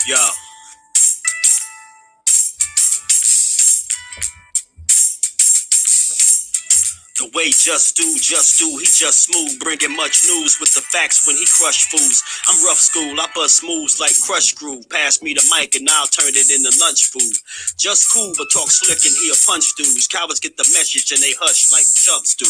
Yo. The way just do, he just smooth, bringing much news with the facts when he crush fools. I'm rough school, I bust moves like crush groove. Pass me the mic and I'll turn it into lunch food. Just cool, but talk slick and he'll punch dudes. Cowards get the message and they hush like chubs do.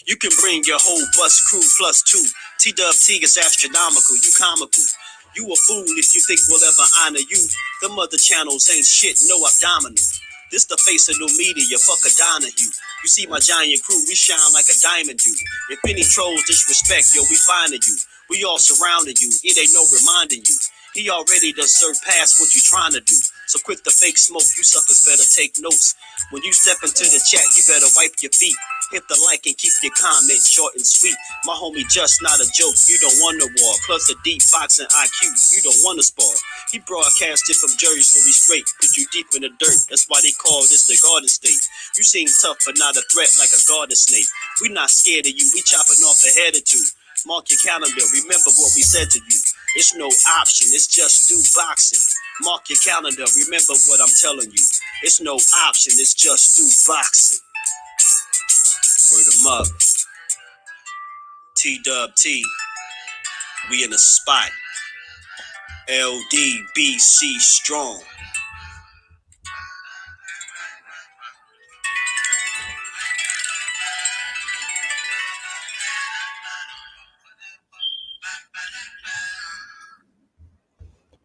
You can bring your whole bus crew plus two. T-Dub-T is astronomical, you comical. You a fool if you think we'll ever honor you. Them other channels ain't shit, no abdominal. This the face of new media, fuck a Donahue. You see my giant crew, we shine like a diamond do. If any trolls disrespect, yo, we finding you. We all surrounding you, it ain't no reminding you. He already done surpassed what you trying to do. So quit the fake smoke, you suckers better take notes. When you step into the chat, you better wipe your feet. Hit the like and keep your comments short and sweet. My homie just not a joke, you don't want to war. Plus a deep boxing IQ, you don't want to spar. He broadcasted from Jersey, so he straight. Put you deep in the dirt, that's why they call this the Garden State. You seem tough but not a threat like a garden snake. We not scared of you, we chopping off a head or two. Mark your calendar, remember what we said to you. It's no option, it's just do boxing. Mark your calendar, remember what I'm telling you. It's no option, it's just do boxing. Word of mother. T-Dub-T. We in the spot. LDBC strong.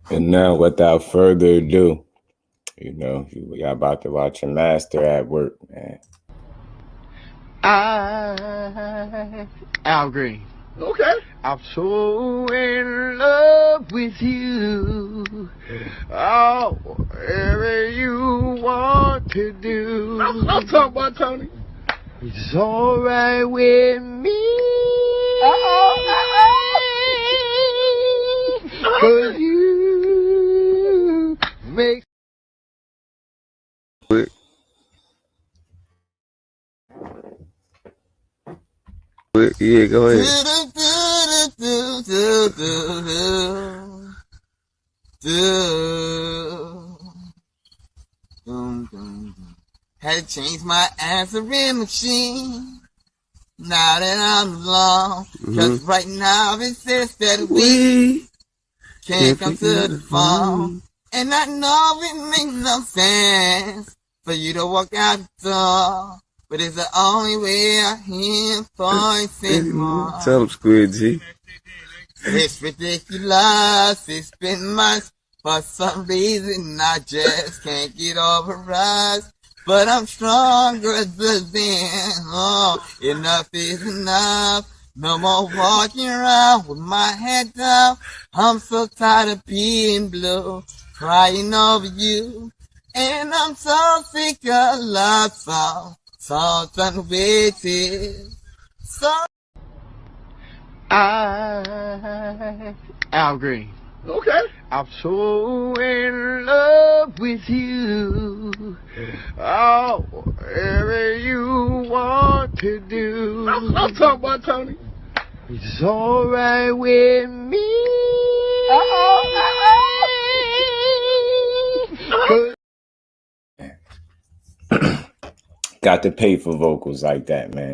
And now, without further ado, you know, we got about to watch a master at work, man. Al Green. Okay. I'm so in love with you. Oh, whatever you want to do. I'm talking about Tony. It's alright with me. Cause you make Yeah, go ahead. Had to change my answering machine. Now that I'm alone, cause right now it says that we can't come to the phone. And I know it makes no sense for you to walk out the door, but it's the only way I hear voice anymore. Tell him, Squid G. It's ridiculous, it's been months. For some reason I just can't get over us. But I'm stronger than oh, enough is enough. No more walking around with my head down. I'm so tired of being blue, crying over you. And I'm so sick of love songs, so done with it. So Al Green. Okay. I'm so in love with you. Oh, whatever you want to do. I'm talking about Tony. It's alright with me. Got to pay for vocals like that, man.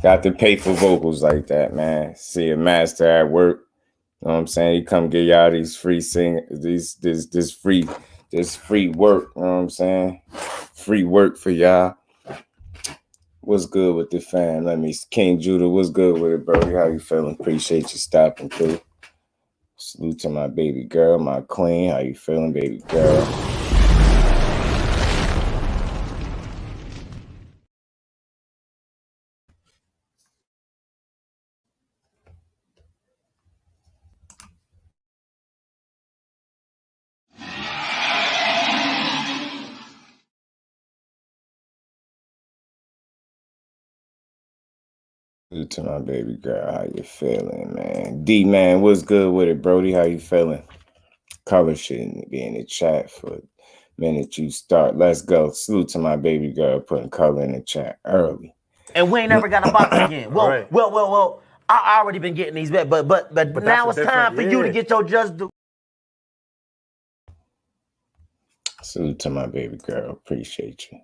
Got to pay for vocals like that, man. See a master at work. You know what I'm saying? He come get y'all these free this free work. You know what I'm saying? Free work for y'all. What's good with the fam? King Judah, what's good with it, bro? How you feeling? Appreciate you stopping through. Salute to my baby girl, my queen. How you feeling, baby girl? Good to my baby girl. How you feeling, man? D man, what's good with it, Brody? How you feeling? Color shouldn't be in the chat for a minute you start. Let's go. Salute to my baby girl putting color in the chat early. And we ain't never got a box again. Well, Right. well. I already been getting these back, but now it's time for you to get your just due. Salute to my baby girl. Appreciate you.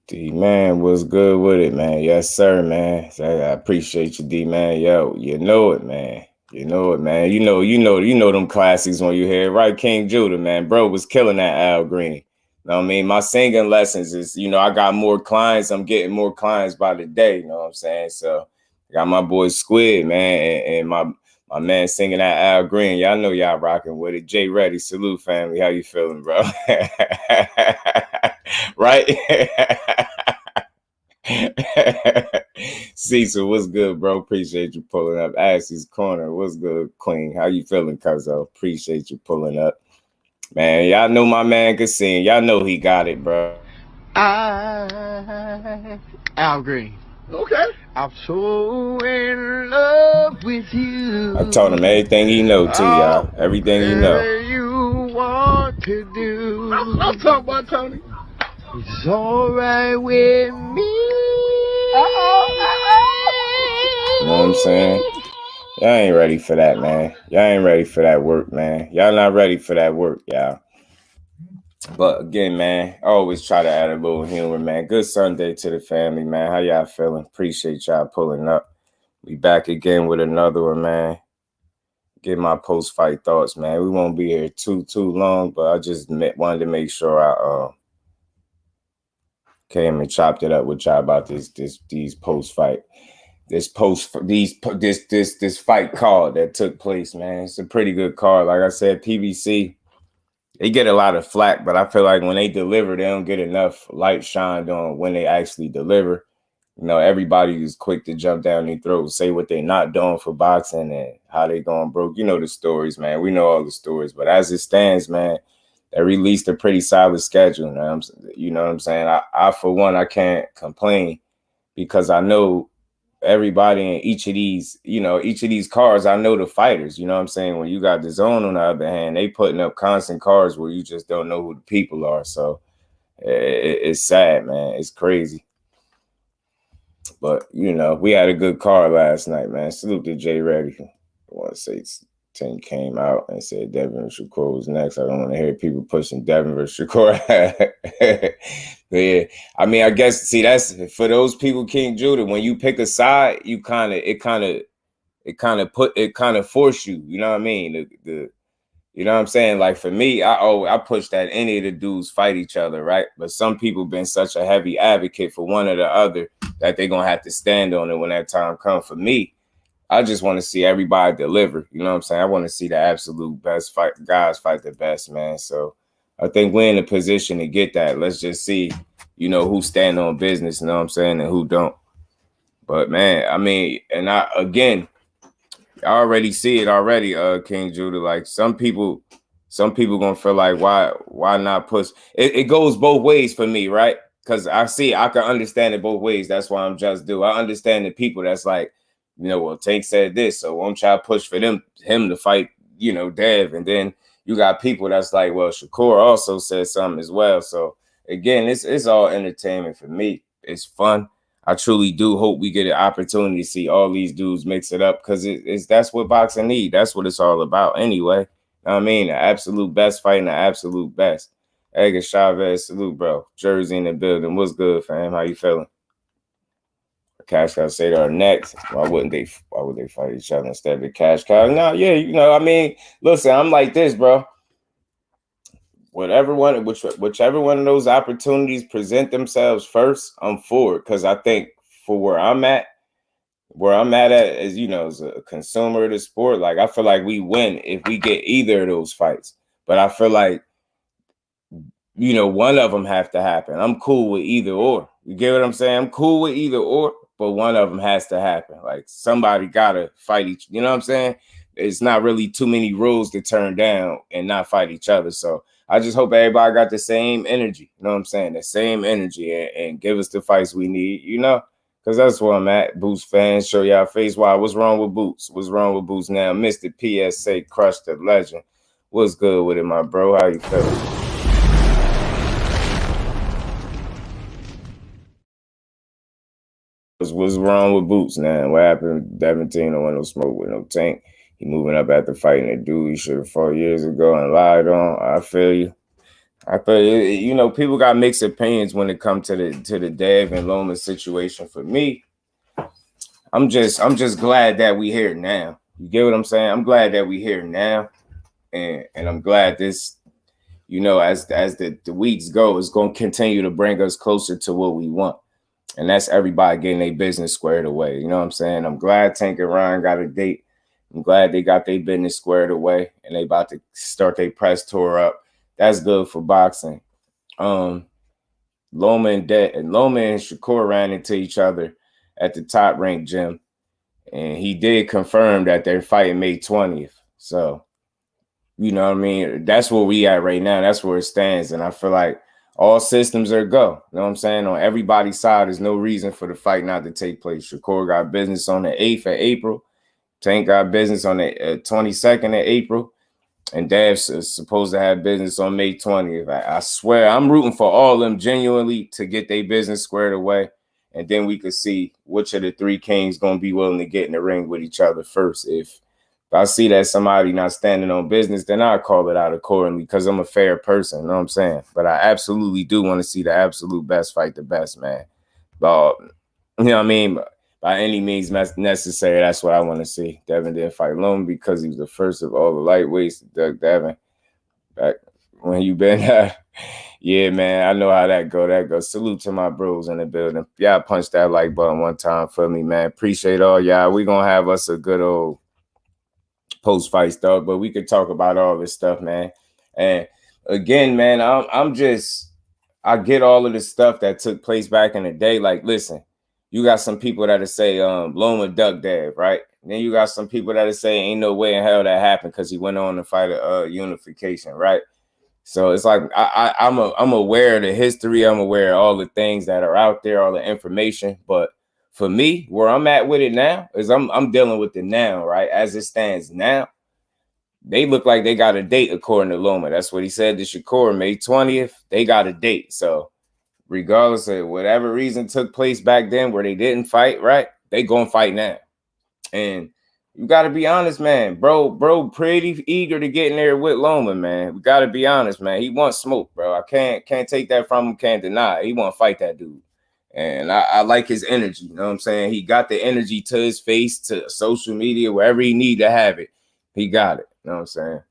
D man, what's good with it, man? Yes, sir, man. I appreciate you, D man. Yo, you know it, man. You know it, man. You know them classics when you hear it, right? King Judah, man. Bro was killing that Al Green. You know what I mean? My singing lessons is, I got more clients. I'm getting more clients by the day. You know what I'm saying? So I got my boy Squid, man, and my man singing that Al Green. Y'all know y'all rocking with it. Jay Reddy, salute family. How you feeling, bro? Right? Cecil, what's good, bro? Appreciate you pulling up. Ashley's Corner, what's good, Queen? How you feeling, cuzzo? Appreciate you pulling up. Man, y'all know my man can sing. Y'all know he got it, bro. Al Green. Okay. I'm so in love with you. I told him everything he know too, y'all. Everything he know. Whatever you want to do. I'm talking about Tony. It's alright with me. You know what I'm saying? Y'all ain't ready for that, man. Y'all ain't ready for that work, man. Y'all not ready for that work, y'all. But again, man, I always try to add a little humor, man. Good Sunday to the family, man. How y'all feeling? Appreciate y'all pulling up. We back again with another one, man. Get my post-fight thoughts, man. We won't be here too long, but I just wanted to make sure I came and chopped it up with y'all about these post-fight. This fight card that took place, man. It's a pretty good card. Like I said, PBC, they get a lot of flack, but I feel like when they deliver, they don't get enough light shined on when they actually deliver. Everybody is quick to jump down their throat, say what they're not doing for boxing and how they going broke. You know the stories, man. We know all the stories. But as it stands, man, they released a pretty solid schedule. You know what I'm saying? I for one, I can't complain because I know everybody in each of these cards, I know the fighters. You know what I'm saying? When you got the zone on the other hand, they putting up constant cards where you just don't know who the people are. So it's sad, man. It's crazy. But, we had a good card last night, man. Salute to Jay Reddy. I want to say 10 came out and said Devin Shakur was next. I don't want to hear people pushing Devin versus Shakur. But yeah, I mean, I guess, see, that's for those people, King Judah, when you pick a side, it kind of force you, you know what I mean? You know what I'm saying? Like for me, I push that any of the dudes fight each other, right? But some people been such a heavy advocate for one or the other that they're going to have to stand on it when that time comes. For me, I just want to see everybody deliver. You know what I'm saying? I want to see the absolute best guys fight the best, man. So I think we're in a position to get that. Let's just see, who stand on business, you know what I'm saying, and who don't. But, man, I mean, and I already see it already, King Judah. Like some people gonna feel like why not push? It goes both ways for me, right? Because I can understand it both ways. That's why I'm just do. I understand the people that's like, well, Tank said this, so won't try to push for him to fight, Dev, and then you got people that's like, well, Shakur also said something as well. So again, it's all entertainment for me. It's fun. I truly do hope we get an opportunity to see all these dudes mix it up because that's what boxing need. That's what it's all about anyway. You know what I mean? The absolute best fighting the absolute best. Edgar Chavez, salute, bro. Jersey in the building. What's good, fam? How you feeling? Cash Cow say they're next. Why would they fight each other instead of the Cash Cow? No, yeah, I mean, listen, I'm like this, bro. Whichever one of those opportunities present themselves first, I'm for it. Because I think for where I'm at is, as a consumer of the sport, like I feel like we win if we get either of those fights. But I feel like, one of them have to happen. I'm cool with either or. You get what I'm saying? I'm cool with either or, but one of them has to happen. Like somebody gotta fight each. You know what I'm saying? It's not really too many rules to turn down and not fight each other. So I just hope everybody got the same energy. You know what I'm saying? The same energy and give us the fights we need, Because that's where I'm at. Boots fans, show y'all face. Why? What's wrong with Boots? What's wrong with Boots now? Mr. PSA, crushed the legend. What's good with it, my bro? How you feeling? What's wrong with Boots now? What happened? Devontae don't want no smoke with no Tank. He moving up after fighting a dude he should have fought years ago and lied on. I feel you. I feel you. You know, people got mixed opinions when it comes to the Dev and Loma situation. For me, I'm just glad that we here now. You get what I'm saying? I'm glad that we here now, and I'm glad this, you know, as the weeks go, it's going to continue to bring us closer to what we want. And that's everybody getting their business squared away. You know what I'm saying? I'm glad Tank and Ryan got a date. I'm glad they got their business squared away and they about to start their press tour up. That's good for boxing. Loma and Shakur ran into each other at the Top Rank gym. And he did confirm that they're fighting May 20th. So, you know what I mean? That's where we at right now. That's where it stands. And I feel like all systems are go. You know what I'm saying? On everybody's side, there's no reason for the fight not to take place. Shakur got business on the 8th of April. Tank got business on the 22nd of April. And Dav's supposed to have business on May 20th. I swear, I'm rooting for all of them genuinely to get their business squared away. And then we could see which of the three kings going to be willing to get in the ring with each other first. If I see that somebody not standing on business, then I'll call it out accordingly because I'm a fair person. You know what I'm saying? But I absolutely do want to see the absolute best fight the best, man. But, you know what I mean? By any means necessary, that's what I want to see. Devin didn't fight Loma because he was the first of all the lightweights. Doug Devin, back when you been yeah, man, I know how that go. Salute to my bros in the building. Y'all punch that like button one time for me, man. Appreciate all y'all. We gonna have us a good old post-fight stuff, but we could talk about all this stuff, man. And again, man, I get all of the stuff that took place back in the day. Like, listen, you got some people that'll say Loma duck Dev, right? And then you got some people that'll say ain't no way in hell that happened because he went on to fight a unification, right? So it's like I'm aware of the history. I'm aware of all the things that are out there, all the information. But for me, where I'm at with it now is I'm dealing with it now, right? As it stands now, they look like they got a date according to Loma. That's what he said to Shakur, May 20th. They got a date. So regardless of whatever reason took place back then where they didn't fight, right? They gonna fight now. And you got to be honest, man. Bro, pretty eager to get in there with Loma, man. We got to be honest, man. He wants smoke, bro. I can't take that from him, can't deny it. He want to fight that dude. And I like his energy, you know what I'm saying? He got the energy to his face, to social media, wherever he need to have it. He got it, you know what I'm saying?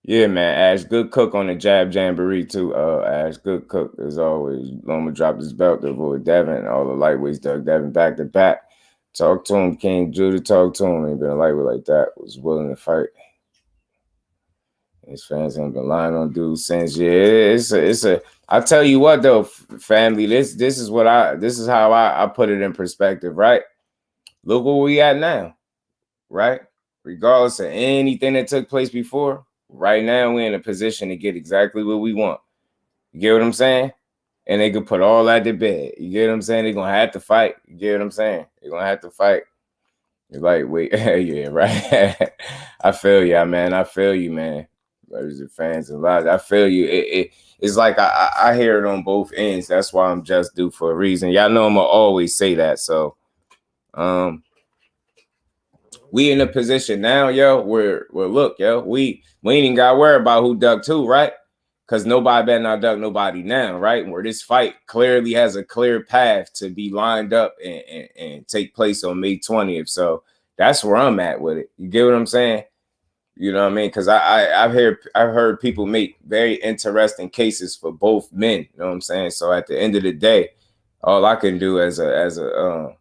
Yeah, man. Ash, good cook on the Jab Jamboree, too. Ash, good cook, as always. Loma dropped his belt to avoid Devin. All the lightweights dug Devin back to back. Talk to him, King Judah. Talk to him. Ain't been a lightweight like that. Was willing to fight. His fans ain't been lying on dudes since. Yeah, it's a. I tell you what though, family. This is how I put it in perspective, right? Look where we at now, right? Regardless of anything that took place before, right now we're in a position to get exactly what we want. You get what I'm saying? And they could put all that to bed. You get what I'm saying? They're going to have to fight. You get what I'm saying? They're going to have to fight. You're like, wait, yeah, right? I feel you, man. I feel you, man. Brothers and fans and lives. I feel you. It's like I hear it on both ends. That's why I'm just due for a reason. Y'all know I'm going to always say that. So, we in a position now, yo, where look, yo, we ain't even got to worry about who ducked who, right? Because nobody better not duck nobody now, right? Where this fight clearly has a clear path to be lined up and take place on May 20th. So that's where I'm at with it. You get what I'm saying? You know what I mean? Because I've heard people make very interesting cases for both men. You know what I'm saying? So at the end of the day, all I can do as a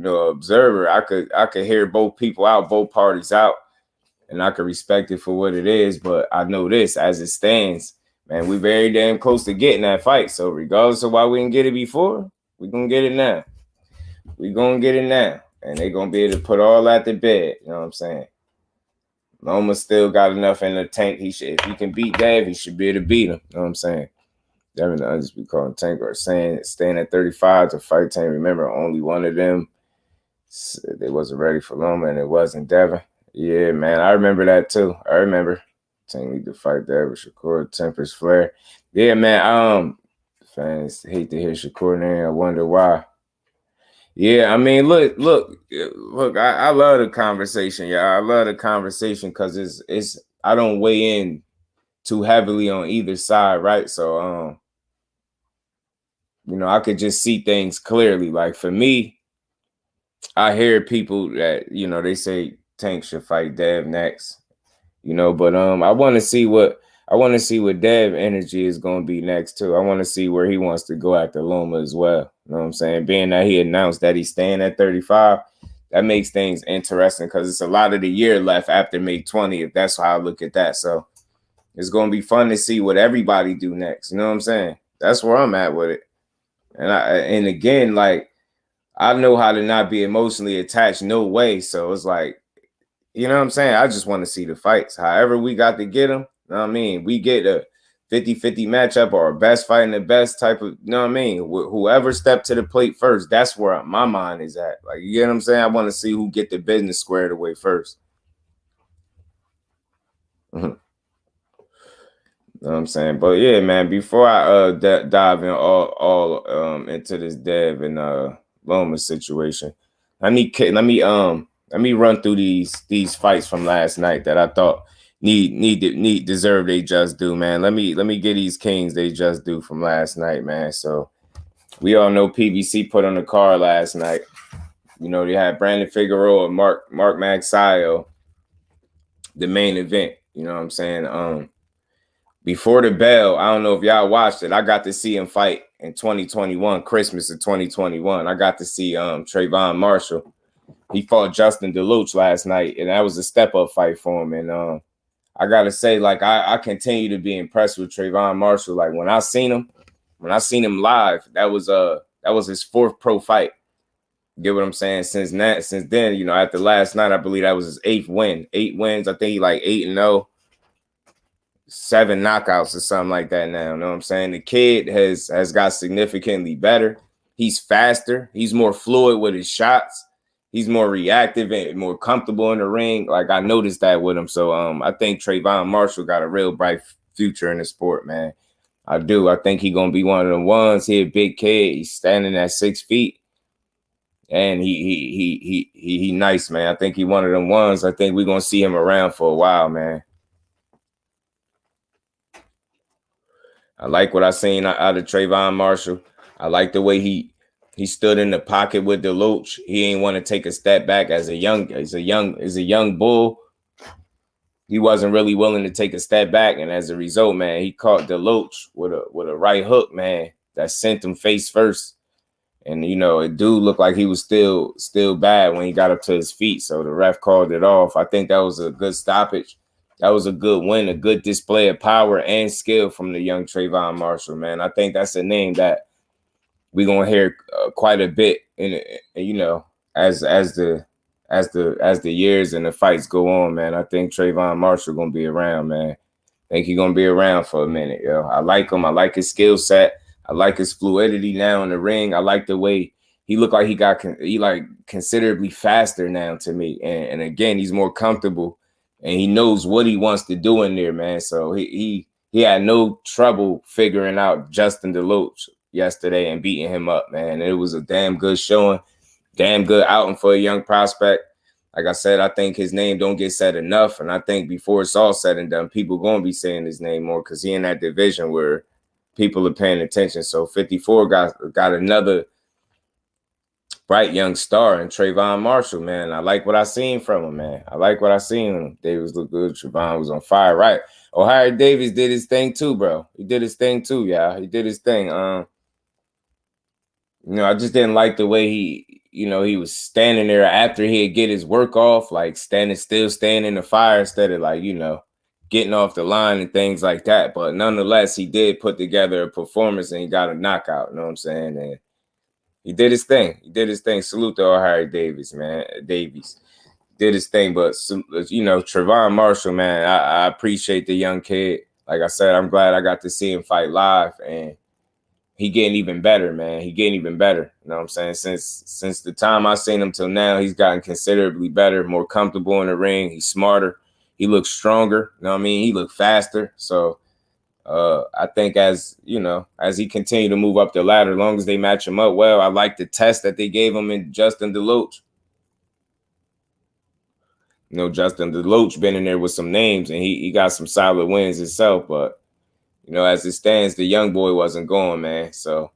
observer, I could hear both people out, both parties out. And I can respect it for what it is, but I know this, as it stands, man, we very damn close to getting that fight. So regardless of why we didn't get it before, we're going to get it now. We're going to get it now. And they're going to be able to put all that to bed. You know what I'm saying? Loma still got enough in the tank. If he can beat Dave, he should be able to beat him. You know what I'm saying? Devin the Undisputed calling Tank or saying staying at 35 to fight Tank. Remember, only one of them they wasn't ready for Loma, and it wasn't Devin. Yeah, man, I remember that too. I remember Tank need to fight Devin Shakur, Tempest Flare. Yeah, man. Fans hate to hear Shakur name. I wonder why. Yeah, I mean, look. I love the conversation, y'all. I love the conversation because it's. I don't weigh in too heavily on either side, right? So, I could just see things clearly. Like for me, I hear people that they say Tank should fight Dev next, but I want to see what Dev energy is going to be next too. I want to see where he wants to go after Loma as well. You know what I'm saying? Being that he announced that he's staying at 35, that makes things interesting because it's a lot of the year left after May 20th. That's how I look at that. So it's going to be fun to see what everybody do next. You know what I'm saying? That's where I'm at with it. And again, like, I know how to not be emotionally attached, no way. So it's like, you know what I'm saying? I just want to see the fights. However we got to get them, you know what I mean? We get a 50-50 matchup or a best fighting the best type of, you know what I mean? Whoever stepped to the plate first, that's where my mind is at. Like, you get what I'm saying? I want to see who get the business squared away first. You know what I'm saying? But yeah, man, before I dive in all into this Dev and Loma situation, let me run through these fights from last night that I thought deserve they just do, man. Let me get these kings they just do from last night, man. So we all know PBC put on the card last night. They had Brandon Figueroa, Mark Magsayo, the main event. You know what I'm saying? Before the bell, I don't know if y'all watched it. I got to see him fight in 2021, Christmas of 2021. I got to see TRAVON Marshall. He fought Justin DELOTCH last night, and that was a step-up fight for him. And I got to say, like, I continue to be impressed with TRAVON Marshall. Like, when I seen him live, that was his fourth pro fight. Get what I'm saying? Since then, after last night, I believe that was his 8th win. 8 wins. I think he like 8-0. 7 knockouts or something like that now. You know what I'm saying? The kid has got significantly better. He's faster. He's more fluid with his shots. He's more reactive and more comfortable in the ring. Like, I noticed that with him. So I think TRAVON Marshall got a real bright future in the sport, man. I do. I think he's gonna be one of the ones. He a big kid. He's standing at 6 feet. And he nice, man. I think he one of them ones. I think we're gonna see him around for a while, man. I like what I seen out of TRAVON Marshall. I like the way he stood in the pocket with DELOTCH. He ain't want to take a step back as a young bull. He wasn't really willing to take a step back, and as a result, man, he caught DELOTCH with a right hook, man, that sent him face first. And it do look like he was still bad when he got up to his feet. So the ref called it off. I think that was a good stoppage. That was a good win, a good display of power and skill from the young TRAVON Marshall, man. I think that's a name that we're gonna hear quite a bit as the years and the fights go on, man. I think TRAVON Marshall gonna be around, man. I think he's gonna be around for a minute, yo. I like him. I like his skill set. I like his fluidity now in the ring. I like the way he looked like he like considerably faster now to me, and again, he's more comfortable. And he knows what he wants to do in there, man. So he had no trouble figuring out Justin DELOTCH yesterday and beating him up, man. It was a damn good showing, damn good outing for a young prospect. Like I said, I think his name don't get said enough. And I think before it's all said and done, people going to be saying his name more because he in that division where people are paying attention. So 54 got another bright young star in TRAVON Marshall, man. I like what I seen from him, man. I like what I seen him. Davis looked good. TRAVON was on fire, right? Ohio Davis did his thing too, bro. He did his thing too, y'all. He did his thing. I just didn't like the way he was standing there after he'd get his work off, like staying in the fire instead of like, getting off the line and things like that. But nonetheless, he did put together a performance and he got a knockout. You know what I'm saying? And he did his thing. Salute to Ohio Davis, man. Davies did his thing. But, TRAVON Marshall, man, I appreciate the young kid. Like I said, I'm glad I got to see him fight live. And he getting even better, man. He getting even better. You know what I'm saying? Since the time I seen him till now, he's gotten considerably better, more comfortable in the ring. He's smarter. He looks stronger. You know what I mean? He looked faster. So I think as he continued to move up the ladder, as long as they match him up well, I like the test that they gave him in Justin DeLotch. You know, Justin DeLotch been in there with some names, and he got some solid wins himself. But, as it stands, the young boy wasn't going, man. So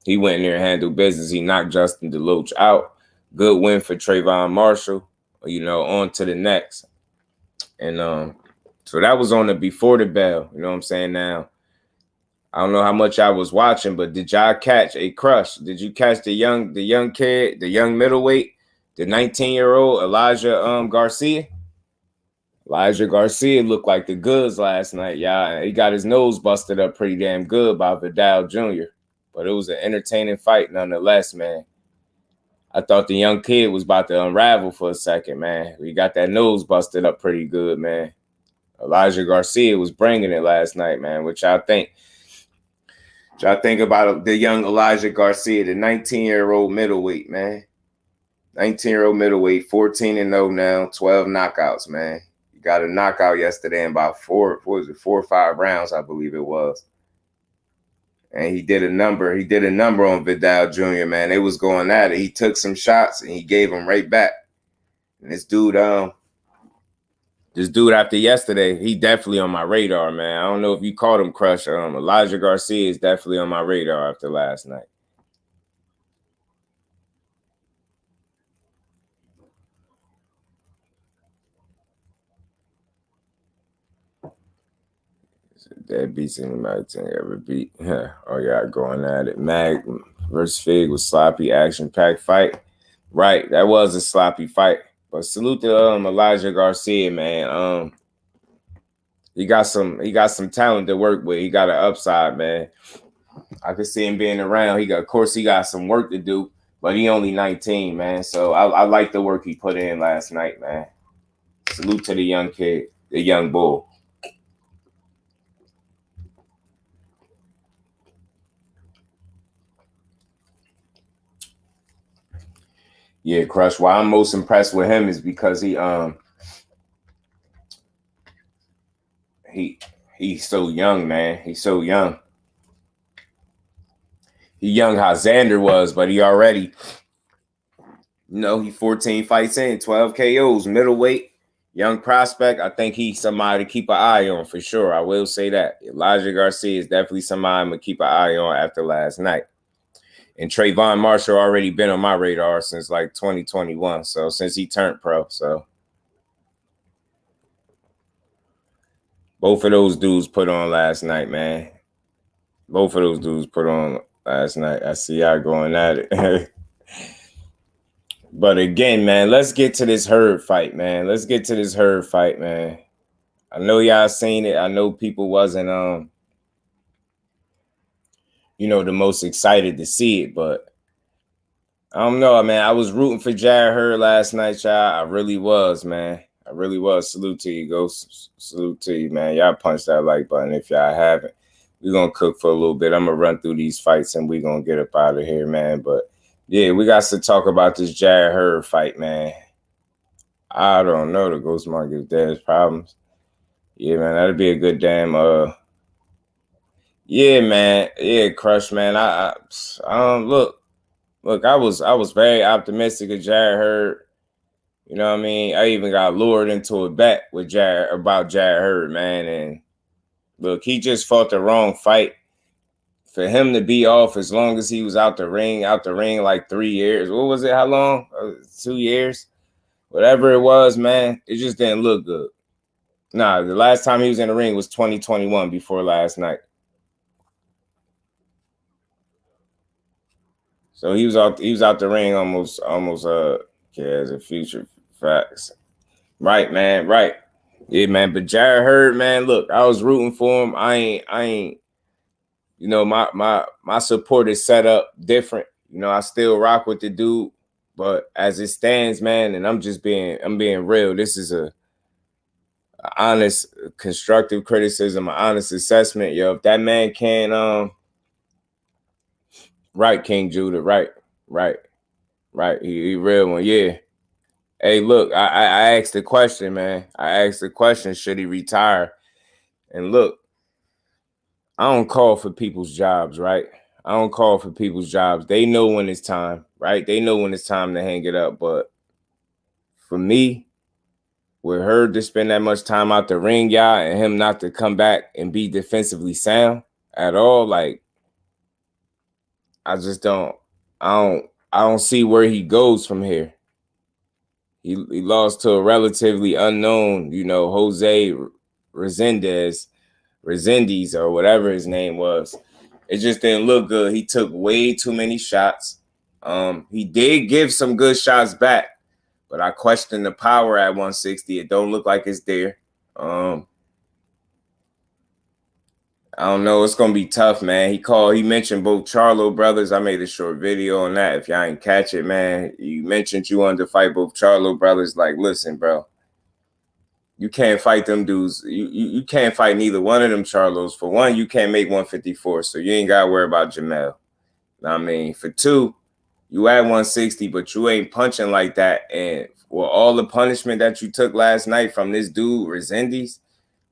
he went in there and handled business. He knocked Justin DeLotch out. Good win for Trayvon Marshall, on to the next. And so that was on the before the bell, you know what I'm saying? Now, I don't know how much I was watching, but did y'all catch a crush? Did you catch the young kid, the young middleweight, the 19-year-old Elijah Garcia? Elijah Garcia looked like the goods last night, y'all. He got his nose busted up pretty damn good by Vidal Jr., but it was an entertaining fight nonetheless, man. I thought the young kid was about to unravel for a second, man. He got that nose busted up pretty good, man. Elijah Garcia was bringing it last night, man. What y'all think? What y'all think about the young Elijah Garcia, the 19-year-old middleweight, man? 19-year-old middleweight, 14-0 now, 12 knockouts, man. He got a knockout yesterday in about 4 or 5 rounds, I believe it was. And he did a number on Vidal Jr., man. They was going at it. He took some shots and he gave them right back. And this dude after yesterday, he definitely on my radar, man. I don't know if you caught him, Crush. Elijah Garcia is definitely on my radar after last night. That beats anybody ever beat. Oh, yeah, going at it. Mag versus Fig was sloppy, action-packed fight. Right, that was a sloppy fight. But salute to Elijah Garcia, man. He got some talent to work with. He got an upside, man. I could see him being around. Of course, he got some work to do, but he only 19, man. So I like the work he put in last night, man. Salute to the young kid, the young bull. Yeah, Crush. Why I'm most impressed with him is because he's so young, man. He's so young. He young how Xander was, but he already, he 14 fights in, 12 KOs, middleweight, young prospect. I think he's somebody to keep an eye on for sure. I will say that. Elijah Garcia is definitely somebody I'm going to keep an eye on after last night. And Trayvon Marshall already been on my radar since like 2021. So since he turned pro. So both of those dudes put on last night, man. Both of those dudes put on last night. I see y'all going at it. But again, man, let's get to this HURD fight, man. Let's get to this HURD fight, man. I know y'all seen it. I know people wasn't the most excited to see it, but I don't know, man. I was rooting for Jarrett Hurd last night, y'all. I really was, man. I really was. Salute to you, Ghost. Salute to you, man. Y'all punch that like button if y'all haven't. We're going to cook for a little bit. I'm going to run through these fights and we're going to get up out of here, man. But, yeah, we got to talk about this Jarrett Hurd fight, man. I don't know. The Ghost might give Dad's problems. Yeah, man. That'd be a good damn, yeah, man. Yeah, Crush, man. Look, I was very optimistic of Jarrett Hurd. You know what I mean? I even got lured into a bet with about Jarrett Hurd, man. And look, he just fought the wrong fight. For him to be off as long as he was out the ring like 3 years. What was it? How long? 2 years? Whatever it was, man, it just didn't look good. Nah, the last time he was in the ring was 2021 before last night. So he was out the ring almost as a future facts. Right, man, right. Yeah, man. But Jarrett Hurd, man, look, I was rooting for him. I ain't my support is set up different. I still rock with the dude, but as it stands, man, and I'm being real. This is a honest, constructive criticism, an honest assessment. Yo, if that man can't Right, King Judah. Right. He real one. Yeah. Hey, look, I asked the question, man. I asked the question, should he retire? And look, I don't call for people's jobs, right? I don't call for people's jobs. They know when it's time, right? They know when it's time to hang it up. But for me, with HURD to spend that much time out the ring, y'all, and him not to come back and be defensively sound at all, like, I just don't, I don't see where he goes from here. He lost to a relatively unknown, you know, Jose Resendiz or whatever his name was. It just didn't look good. He took way too many shots. He did give some good shots back, but I question the power at 160. It don't look like it's there. I don't know. It's gonna be tough, man. He mentioned both Charlo brothers. I made a short video on that. If y'all ain't catch it, man, you mentioned you wanted to fight both Charlo brothers. Like, listen, bro, you can't fight them dudes. You can't fight neither one of them Charlos. For one, you can't make 154, so you ain't gotta worry about Jamel. I mean, for two, you at 160, but you ain't punching like that. And for all the punishment that you took last night from this dude, Resendiz,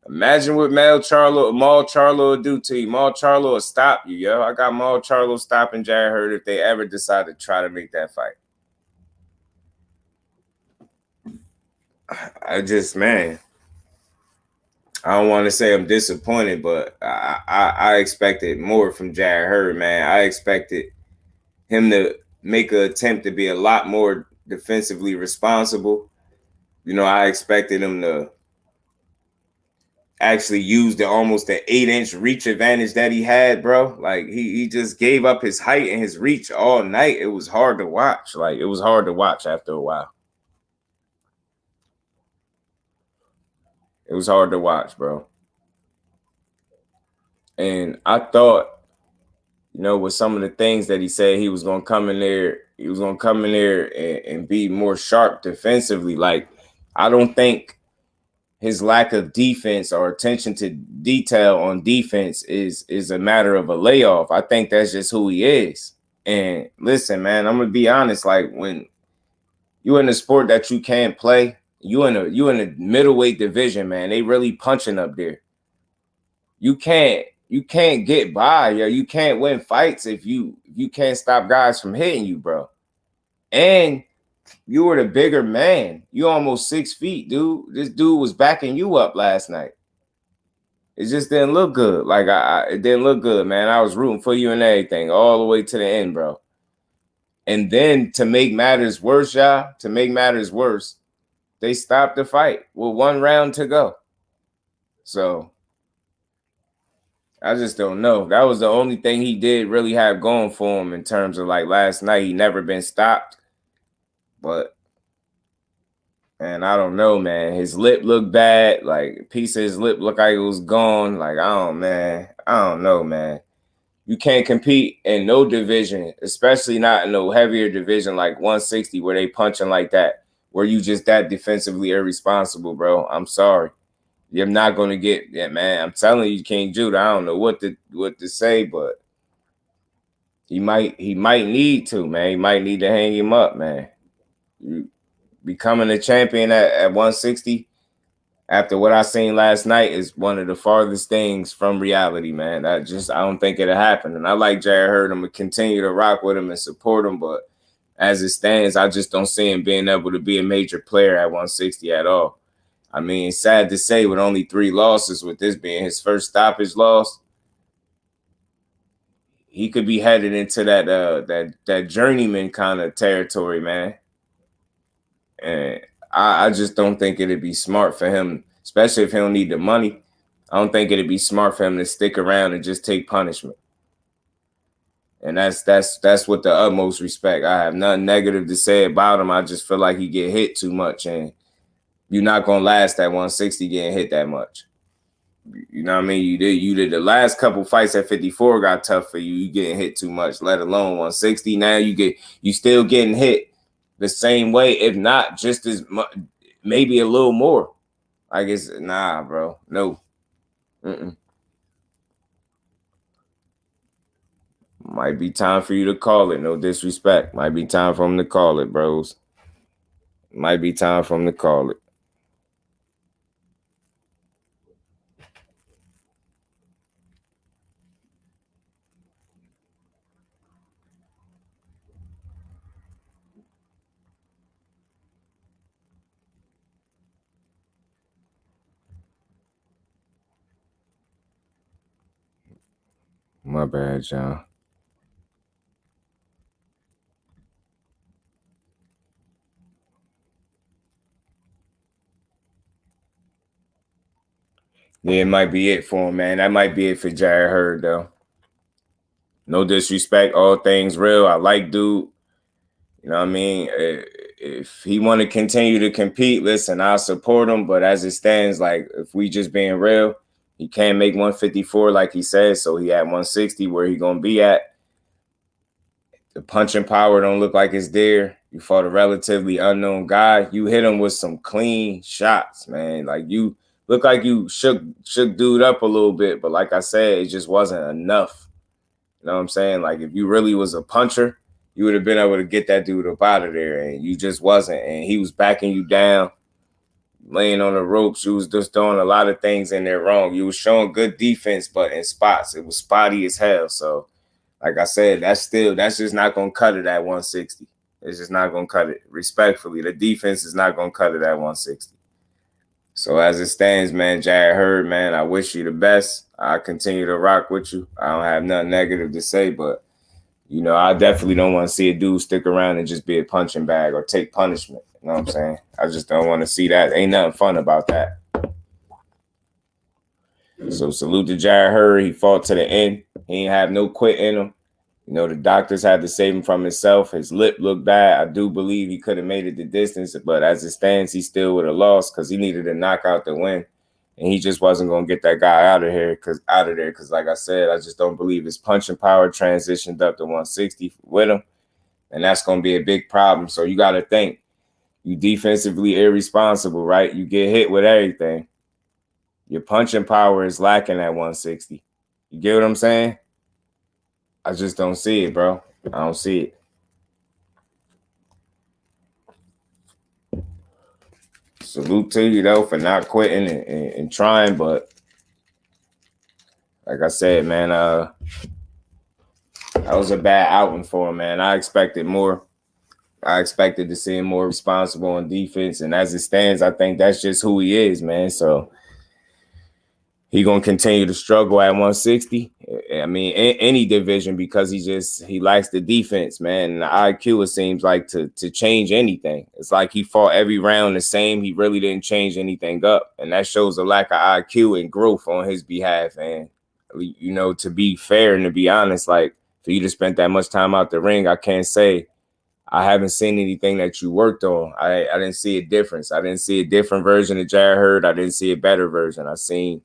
imagine what Maul Charlo will do to you. Maul Charlo will stop you, yo. I got Maul Charlo stopping Jarrett Hurd if they ever decide to try to make that fight. Man, I don't want to say I'm disappointed, but I expected more from Jarrett Hurd, man. I expected him to make an attempt to be a lot more defensively responsible. You know, I expected him to actually use almost the 8-inch reach advantage that he had, bro. Like, he just gave up his height and his reach all night. It was hard to watch. Like, it was hard to watch after a while. It was hard to watch, bro. And I thought, you know, with some of the things that he said, he was going to come in there. He was going to come in there and be more sharp defensively. Like, I don't think his lack of defense or attention to detail on defense is a matter of a layoff. I think that's just who he is. And listen, man, I'm going to be honest. Like, when you in a sport that you can't play, you in a middleweight division, man, they really punching up there. You can't get by, yo. You can't win fights if you can't stop guys from hitting you, bro. And you were the bigger man. You almost 6 feet, dude. This dude was backing you up last night. It just didn't look good. Like, it didn't look good, man. I was rooting for you and everything all the way to the end, bro. And then to make matters worse, y'all, they stopped the fight with 1 round to go. So I just don't know. That was the only thing he did really have going for him in terms of, like, last night. He never been stopped. But, man, I don't know, man. His lip looked bad. Like, a piece of his lip looked like it was gone. Like, I don't know, man. You can't compete in no division, especially not in no heavier division like 160 where they punching like that, where you just that defensively irresponsible, bro. I'm sorry. You're not going to get that, man. I'm telling you, King Judah, I don't know what to say, but he might need to, man. He might need to hang him up, man. Becoming a champion at 160 after what I seen last night is one of the farthest things from reality, man. I don't think it'll happen. And I like Jarrett Hurd. I'm going to continue to rock with him and support him, but as it stands, I just don't see him being able to be a major player at 160 at all. I mean, it's sad to say with only 3 losses, with this being his first stoppage loss, he could be headed into that journeyman kind of territory, man. And I just don't think it'd be smart for him, especially if he don't need the money. I don't think it'd be smart for him to stick around and just take punishment. And that's with the utmost respect. I have nothing negative to say about him. I just feel like he get hit too much, and you're not gonna last at 160 getting hit that much. You know what I mean? You did the last couple fights at 54 got tough for you. You getting hit too much, let alone 160. Now you still getting hit the same way, if not just as much, maybe a little more. I guess nah, bro. No. Might be time for you to call it. No disrespect. Might be time for him to call it, bros. Might be time for him to call it. My bad, John. Yeah, it might be it for him, man. That might be it for Jarrett Hurd, though. No disrespect, all things real. I like dude. You know what I mean? If he want to continue to compete, listen, I'll support him. But as it stands, like, if we just being real, he can't make 154 like he said. So he at 160 where he going to be at. The punching power don't look like it's there. You fought a relatively unknown guy. You hit him with some clean shots, man. Like, you look like you shook dude up a little bit. But like I said, it just wasn't enough. You know what I'm saying? Like, if you really was a puncher, you would have been able to get that dude up out of there. And you just wasn't. And he was backing you down, laying on the ropes. You was just doing a lot of things in there wrong. You was showing good defense, but in spots. It was spotty as hell. So, like I said, that's just not going to cut it at 160. It's just not going to cut it. Respectfully, the defense is not going to cut it at 160. So as it stands, man, Jarrett Hurd, man, I wish you the best. I continue to rock with you. I don't have nothing negative to say, but, you know, I definitely don't want to see a dude stick around and just be a punching bag or take punishment. You know what I'm saying? I just don't want to see that. Ain't nothing fun about that. So salute to Jarrett Hurd. He fought to the end. He ain't have no quit in him. You know, the doctors had to save him from himself. His lip looked bad. I do believe he could have made it the distance, but as it stands, he still would have lost because he needed a knockout to win. And he just wasn't going to get that guy out of there because, like I said, I just don't believe his punching power transitioned up to 160 with him. And that's going to be a big problem. So you got to think, you defensively irresponsible, right? You get hit with everything. Your punching power is lacking at 160. You get what I'm saying? I just don't see it, bro. I don't see it. Salute to you, though, for not quitting and trying. But like I said, man, that was a bad outing for him, man. I expected more. I expected to see him more responsible on defense. And as it stands, I think that's just who he is, man. So he going to continue to struggle at 160. I mean, any division, because he lacks the defense, man. And the IQ, it seems like, to change anything. It's like he fought every round the same. He really didn't change anything up. And that shows a lack of IQ and growth on his behalf. And, you know, to be fair and to be honest, like, for you to spend that much time out the ring, I can't say I haven't seen anything that you worked on. I didn't see a difference. I didn't see a different version of Jarrett Hurd. I didn't see a better version. I seen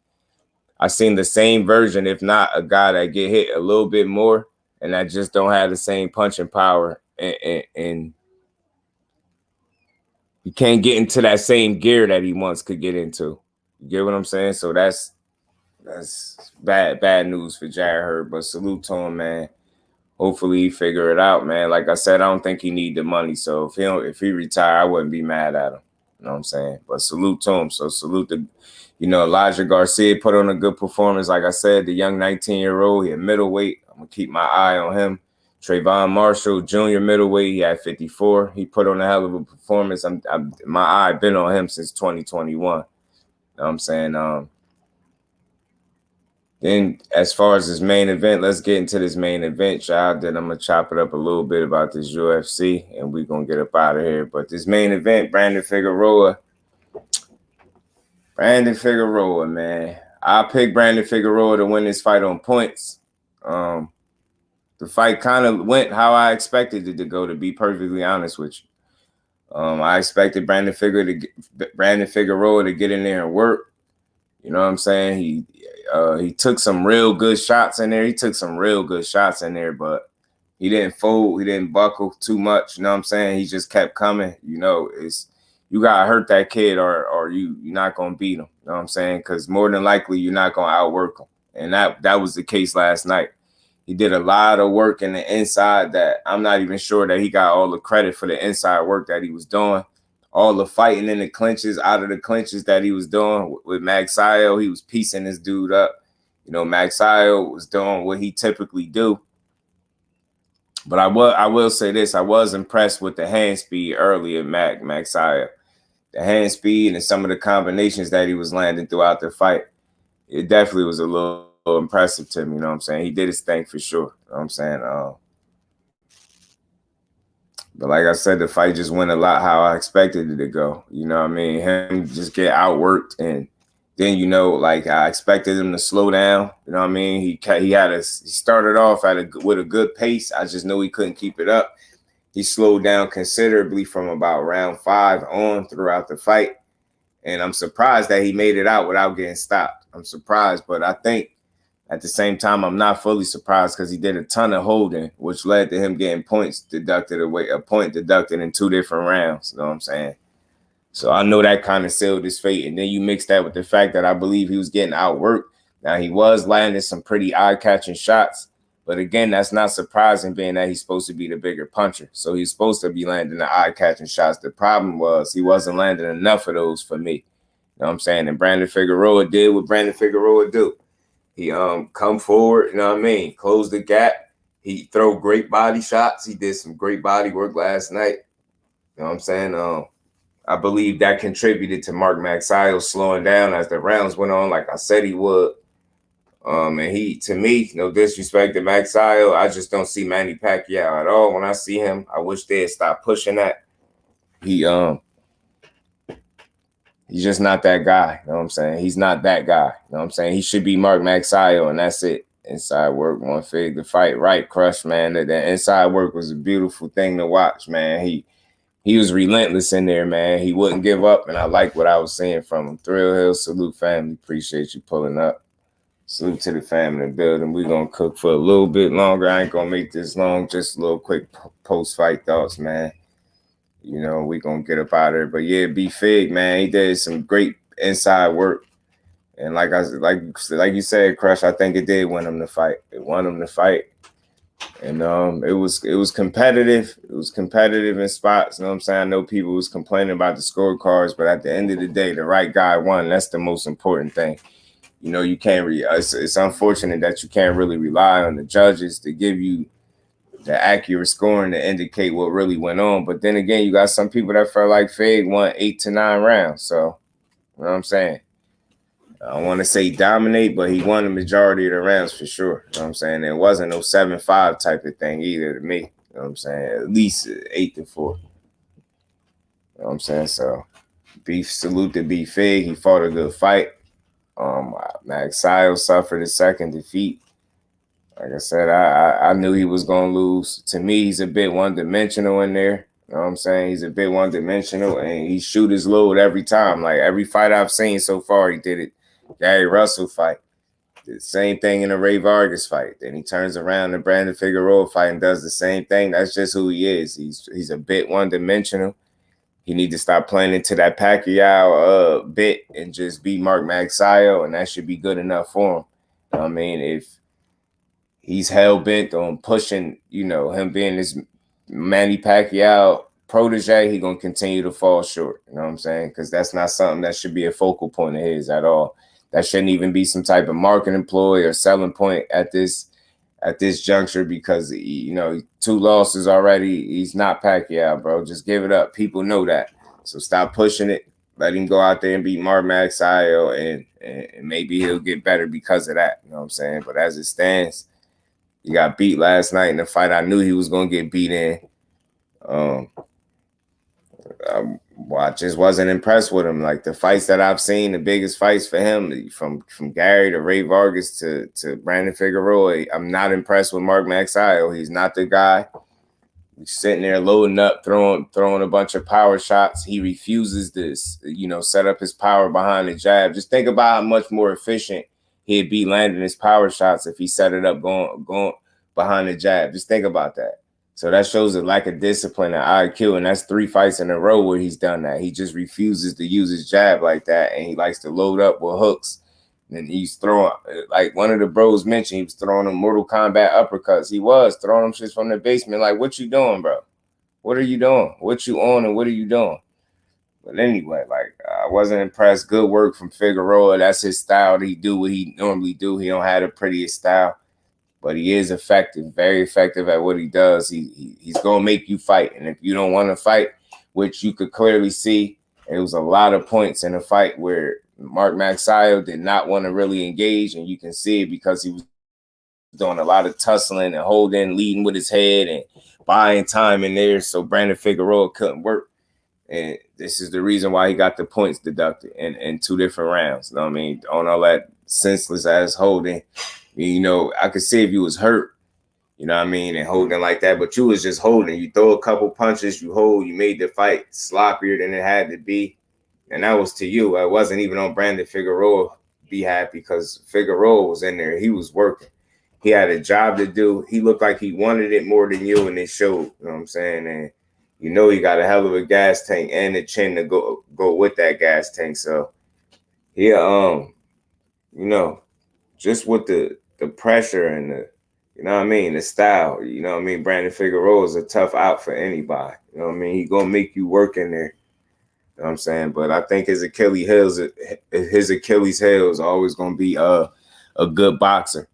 the same version, if not a guy that get hit a little bit more, and I just don't have the same punching power, and he can't get into that same gear that he once could get into. You get what I'm saying? So that's bad news for Jarrett Hurd, but salute to him, man. Hopefully he figure it out, man. Like I said, I don't think he need the money, so if he retire, I wouldn't be mad at him. You know what I'm saying? But salute to him. So salute to, you know, Elijah Garcia put on a good performance. Like I said, the young 19-year-old, he had middleweight. I'm going to keep my eye on him. Trayvon Marshall, junior middleweight, he had 54. He put on a hell of a performance. My eye been on him since 2021. You know what I'm saying? Then as far as his main event, let's get into this main event, child. Then I'm going to chop it up a little bit about this UFC, and we're going to get up out of here. But this main event, Brandon Figueroa, man. I picked Brandon Figueroa to win this fight on points. The fight kind of went how I expected it to go, to be perfectly honest with you. I expected Brandon Figueroa to get in there and work. You know what I'm saying? He took some real good shots in there. But he didn't fold. He didn't buckle too much. You know what I'm saying? He just kept coming. You know, you got to hurt that kid or you're not going to beat him. You know what I'm saying? Because more than likely, you're not going to outwork him. And that was the case last night. He did a lot of work in the inside that I'm not even sure that he got all the credit for the inside work that he was doing. All the fighting in the clinches, out of the clinches that he was doing with MAGSAYO, he was piecing this dude up. You know, MAGSAYO was doing what he typically do. But I will say this, I was impressed with the hand speed early at MAGSAYO. The hand speed and some of the combinations that he was landing throughout the fight. It definitely was a little impressive to me, you know what I'm saying? He did his thing for sure, you know what I'm saying? But like I said, the fight just went a lot how I expected it to go. You know what I mean? Him just get outworked, and then, you know, like I expected him to slow down. You know what I mean? He started off with a good pace. I just knew he couldn't keep it up. He slowed down considerably from about round 5 on throughout the fight. And I'm surprised that he made it out without getting stopped. I'm surprised, but I think at the same time, I'm not fully surprised because he did a ton of holding, which led to him getting points deducted away, a point deducted in 2 different rounds. You know what I'm saying? So I know that kind of sealed his fate. And then you mix that with the fact that I believe he was getting outworked. Now, he was landing some pretty eye-catching shots. But again, that's not surprising being that he's supposed to be the bigger puncher. So he's supposed to be landing the eye-catching shots. The problem was he wasn't landing enough of those for me. You know what I'm saying? And Brandon Figueroa did what Brandon Figueroa do. He come forward, you know what I mean? Close the gap. He throw great body shots. He did some great body work last night. You know what I'm saying? I believe that contributed to Mark MAGSAYO slowing down as the rounds went on, like I said he would. And he, to me, no disrespect to MAGSAYO, I just don't see Manny Pacquiao at all. When I see him, I wish they'd stop pushing that. He's just not that guy. You know what I'm saying? He's not that guy. You know what I'm saying? He should be Mark MAGSAYO, and that's it. Inside work, one fig, the fight right, crush, man. The inside work was a beautiful thing to watch, man. He was relentless in there, man. He wouldn't give up, and I like what I was seeing from him. Thrill Hill, salute, family. Appreciate you pulling up. Salute to the family in the building. We're going to cook for a little bit longer. I ain't going to make this long. Just a little quick post-fight thoughts, man. You know, we're going to get up out of there. But, yeah, B-Fig, man, he did some great inside work. And like you said, Crush, I think it did win him the fight. It won him the fight. And it was competitive. It was competitive in spots. You know what I'm saying? I know people was complaining about the scorecards, but at the end of the day, the right guy won. That's the most important thing. You know, you can't it's unfortunate that you can't really rely on the judges to give you the accurate scoring to indicate what really went on. But then again, you got some people that felt like Fig won 8 to 9 rounds. So, you know what I'm saying? I don't want to say dominate, but he won the majority of the rounds for sure. You know what I'm saying? It wasn't no 7-5 type of thing either to me. You know what I'm saying? At least 8 to 4. You know what I'm saying? So, salute to B-Fig. He fought a good fight. MAGSAYO suffered a second defeat. Like I said, I knew he was going to lose. To me, he's a bit one-dimensional in there. You know what I'm saying? He's a bit one-dimensional, and he shoot his load every time. Like, every fight I've seen so far, he did it. Gary Russell fight. Did the same thing in the Ray Vargas fight. Then he turns around the Brandon Figueroa fight and does the same thing. That's just who he is. He's a bit one-dimensional. He need to stop playing into that Pacquiao bit and just be Mark MAGSAYO, and that should be good enough for him. I mean, if he's hell-bent on pushing, you know, him being this Manny Pacquiao protege, he going to continue to fall short. You know what I'm saying? Because that's not something that should be a focal point of his at all. That shouldn't even be some type of marketing ploy or selling point at this juncture, because, you know, 2 losses already. He's not Pacquiao, bro. Just give it up. People know that. So stop pushing it. Let him go out there and beat Mark MAGSAYO, and maybe he'll get better because of that. You know what I'm saying? But as it stands, he got beat last night in a fight I knew he was going to get beat in. I just wasn't impressed with him. Like, the fights that I've seen, the biggest fights for him, from Gary to Ray Vargas to Brandon Figueroa, I'm not impressed with Mark MAGSAYO. He's not the guy. He's sitting there loading up, throwing a bunch of power shots. He refuses to, you know, set up his power behind the jab. Just think about how much more efficient he'd be landing his power shots if he set it up going behind the jab. Just think about that. So that shows a lack of discipline and IQ, and that's 3 fights in a row where he's done that. He just refuses to use his jab like that, and he likes to load up with hooks And he's throwing, like one of the bros mentioned, he was throwing them Mortal Kombat uppercuts. He was throwing them shits from the basement. Like, what you doing, bro? What are you doing? What you on and what are you doing? But anyway, like, I wasn't impressed. Good work from Figueroa. That's his style. He do what he normally do. He don't have the prettiest style, but he is effective, very effective at what he does. He's going to make you fight. And if you don't want to fight, which you could clearly see, it was a lot of points in the fight where Mark MAGSAYO did not want to really engage, and you can see it because he was doing a lot of tussling and holding, leading with his head and buying time in there, so Brandon Figueroa couldn't work. And this is the reason why he got the points deducted in 2 different rounds. You know what I mean? On all that senseless ass holding. You know, I could see if you was hurt, you know what I mean, and holding like that, but you was just holding. You throw a couple punches, you hold, you made the fight sloppier than it had to be. And that was to you. I wasn't even on Brandon Figueroa behalf because Figueroa was in there. He was working. He had a job to do. He looked like he wanted it more than you, and it showed. You know what I'm saying? And you know he got a hell of a gas tank and the chin to go with that gas tank. So yeah, you know, just with the pressure and the, you know what I mean, the style, you know what I mean, Brandon Figueroa is a tough out for anybody. You know what I mean? He gonna make you work in there. You know what I'm saying? But I think his Achilles heel is always gonna be a good boxer.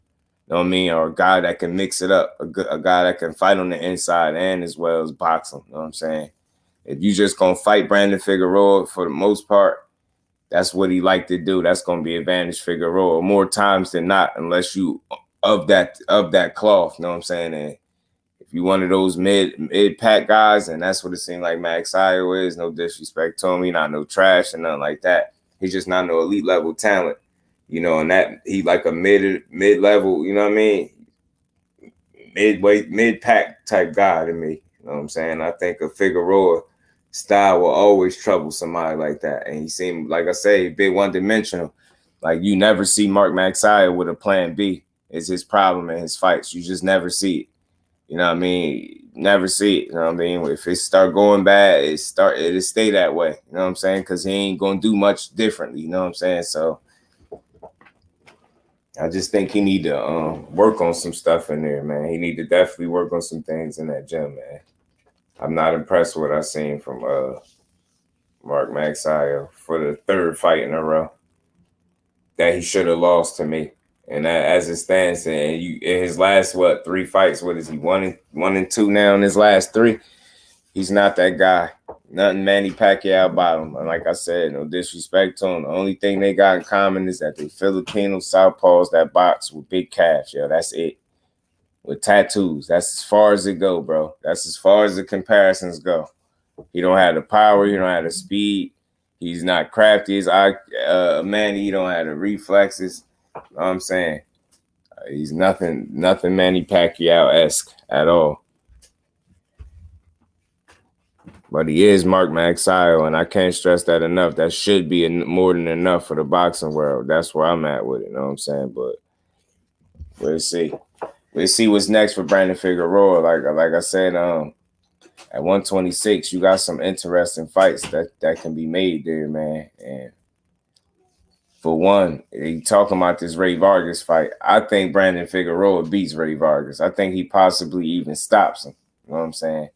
You know what I mean? Or a guy that can mix it up, a guy that can fight on the inside and as well as boxing. You know what I'm saying? If you just gonna fight Brandon Figueroa for the most part, that's what he like to do. That's gonna be advantage Figueroa more times than not, unless you of that cloth. You know what I'm saying? And if you one of those mid pack guys, and that's what it seemed like MAGSAYO is. No disrespect to him, he not no trash and nothing like that. He's just not no elite level talent. You know, and that he like a mid level, you know what I mean? Midweight, mid pack type guy to me. You know what I'm saying? I think a Figueroa style will always trouble somebody like that. And he seemed, like I say, a bit one dimensional. Like you never see Mark MAGSAYO with a plan B. Is his problem in his fights. You just never see it. You know what I mean? Never see it. You know what I mean? If it start going bad, it'll stay that way. You know what I'm saying? Because he ain't gonna do much differently. You know what I'm saying? So I just think he need to work on some stuff in there, man. He need to definitely work on some things in that gym, man. I'm not impressed with what I've seen from Mark MAGSAYO for the 3rd fight in a row that he should have lost to me. And that, as it stands, and in his last 3 fights, what is he 1 and 2 now in his last 3? He's not that guy. Nothing Manny Pacquiao about him. And like I said, no disrespect to him. The only thing they got in common is that they Filipino southpaws that box with big calves. Yo, that's it. With tattoos. That's as far as it go, bro. That's as far as the comparisons go. He don't have the power. He don't have the speed. He's not crafty as Manny. He don't have the reflexes. You know what I'm saying? He's nothing Manny Pacquiao-esque at all. But he is Mark MAGSAYO, and I can't stress that enough. That should be more than enough for the boxing world. That's where I'm at with it, you know what I'm saying? But we'll see. We'll see what's next for Brandon Figueroa. Like I said, at 126, you got some interesting fights that can be made there, man. And for one, he talking about this Ray Vargas fight. I think Brandon Figueroa beats Ray Vargas. I think he possibly even stops him. You know what I'm saying?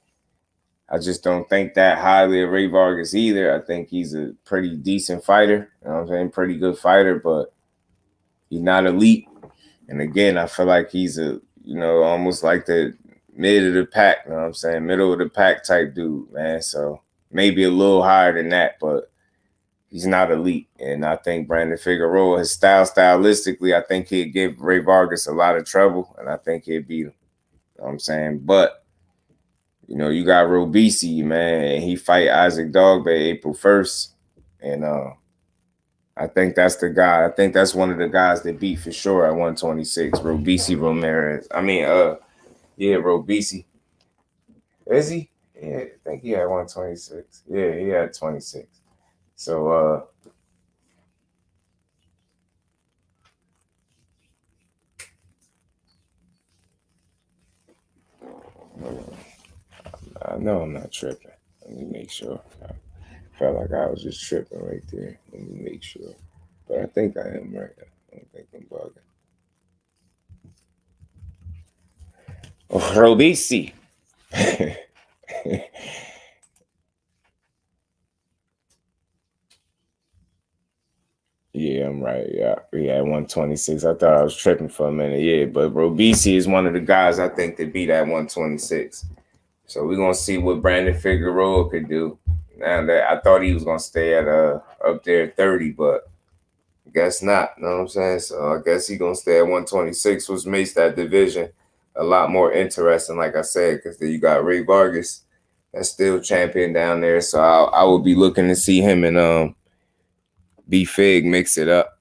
I just don't think that highly of Ray Vargas either. I think he's a pretty decent fighter. You know what I'm saying? Pretty good fighter, but he's not elite. And again, I feel like he's almost like the mid of the pack. You know what I'm saying? Middle of the pack type dude, man. So maybe a little higher than that, but he's not elite. And I think Brandon Figueroa, his stylistically, I think he'd give Ray Vargas a lot of trouble, and I think he'd beat him. You know what I'm saying? But you know, you got Robisi, man, and he fight Isaac Dogboe April 1st. And I think that's the guy. I think that's one of the guys that beat for sure at 126. Robisi Ramirez. Robisi. Is he? Yeah, I think he had 126. Yeah, he had 26. So I know I'm not tripping. Let me make sure. I felt like I was just tripping right there. Let me make sure. But I think I am right. bugging. Robisi. Yeah, I'm right. Yeah, 126. I thought I was tripping for a minute. Yeah, but Robisi is one of the guys I think that beat at 126. So we're gonna see what Brandon Figueroa could do. Now that I thought he was gonna stay at up there at 30, but I guess not. You know what I'm saying? So I guess he's gonna stay at 126, which makes that division a lot more interesting, like I said, because then you got Ray Vargas that's still champion down there. So I will be looking to see him and B Fig mix it up.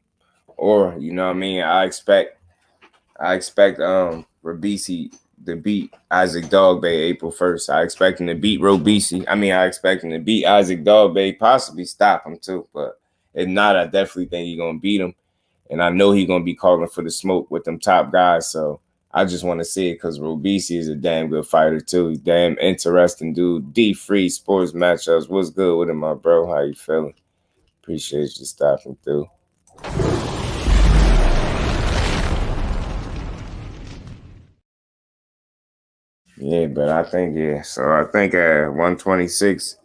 Or, you know what I mean? I expect Robisi to beat Isaac Dogbay April 1st. I expect him to beat Robisi. I expect him to beat Isaac Dogbay, possibly stop him too. But if not, I definitely think he's gonna beat him. And I know he's gonna be calling for the smoke with them top guys. So I just want to see it because Robisi is a damn good fighter too. He's damn interesting dude. D-Free Sports Matchups. What's good with him, my bro? How you feeling? Appreciate you stopping through. Yeah, but I think So I think at 126,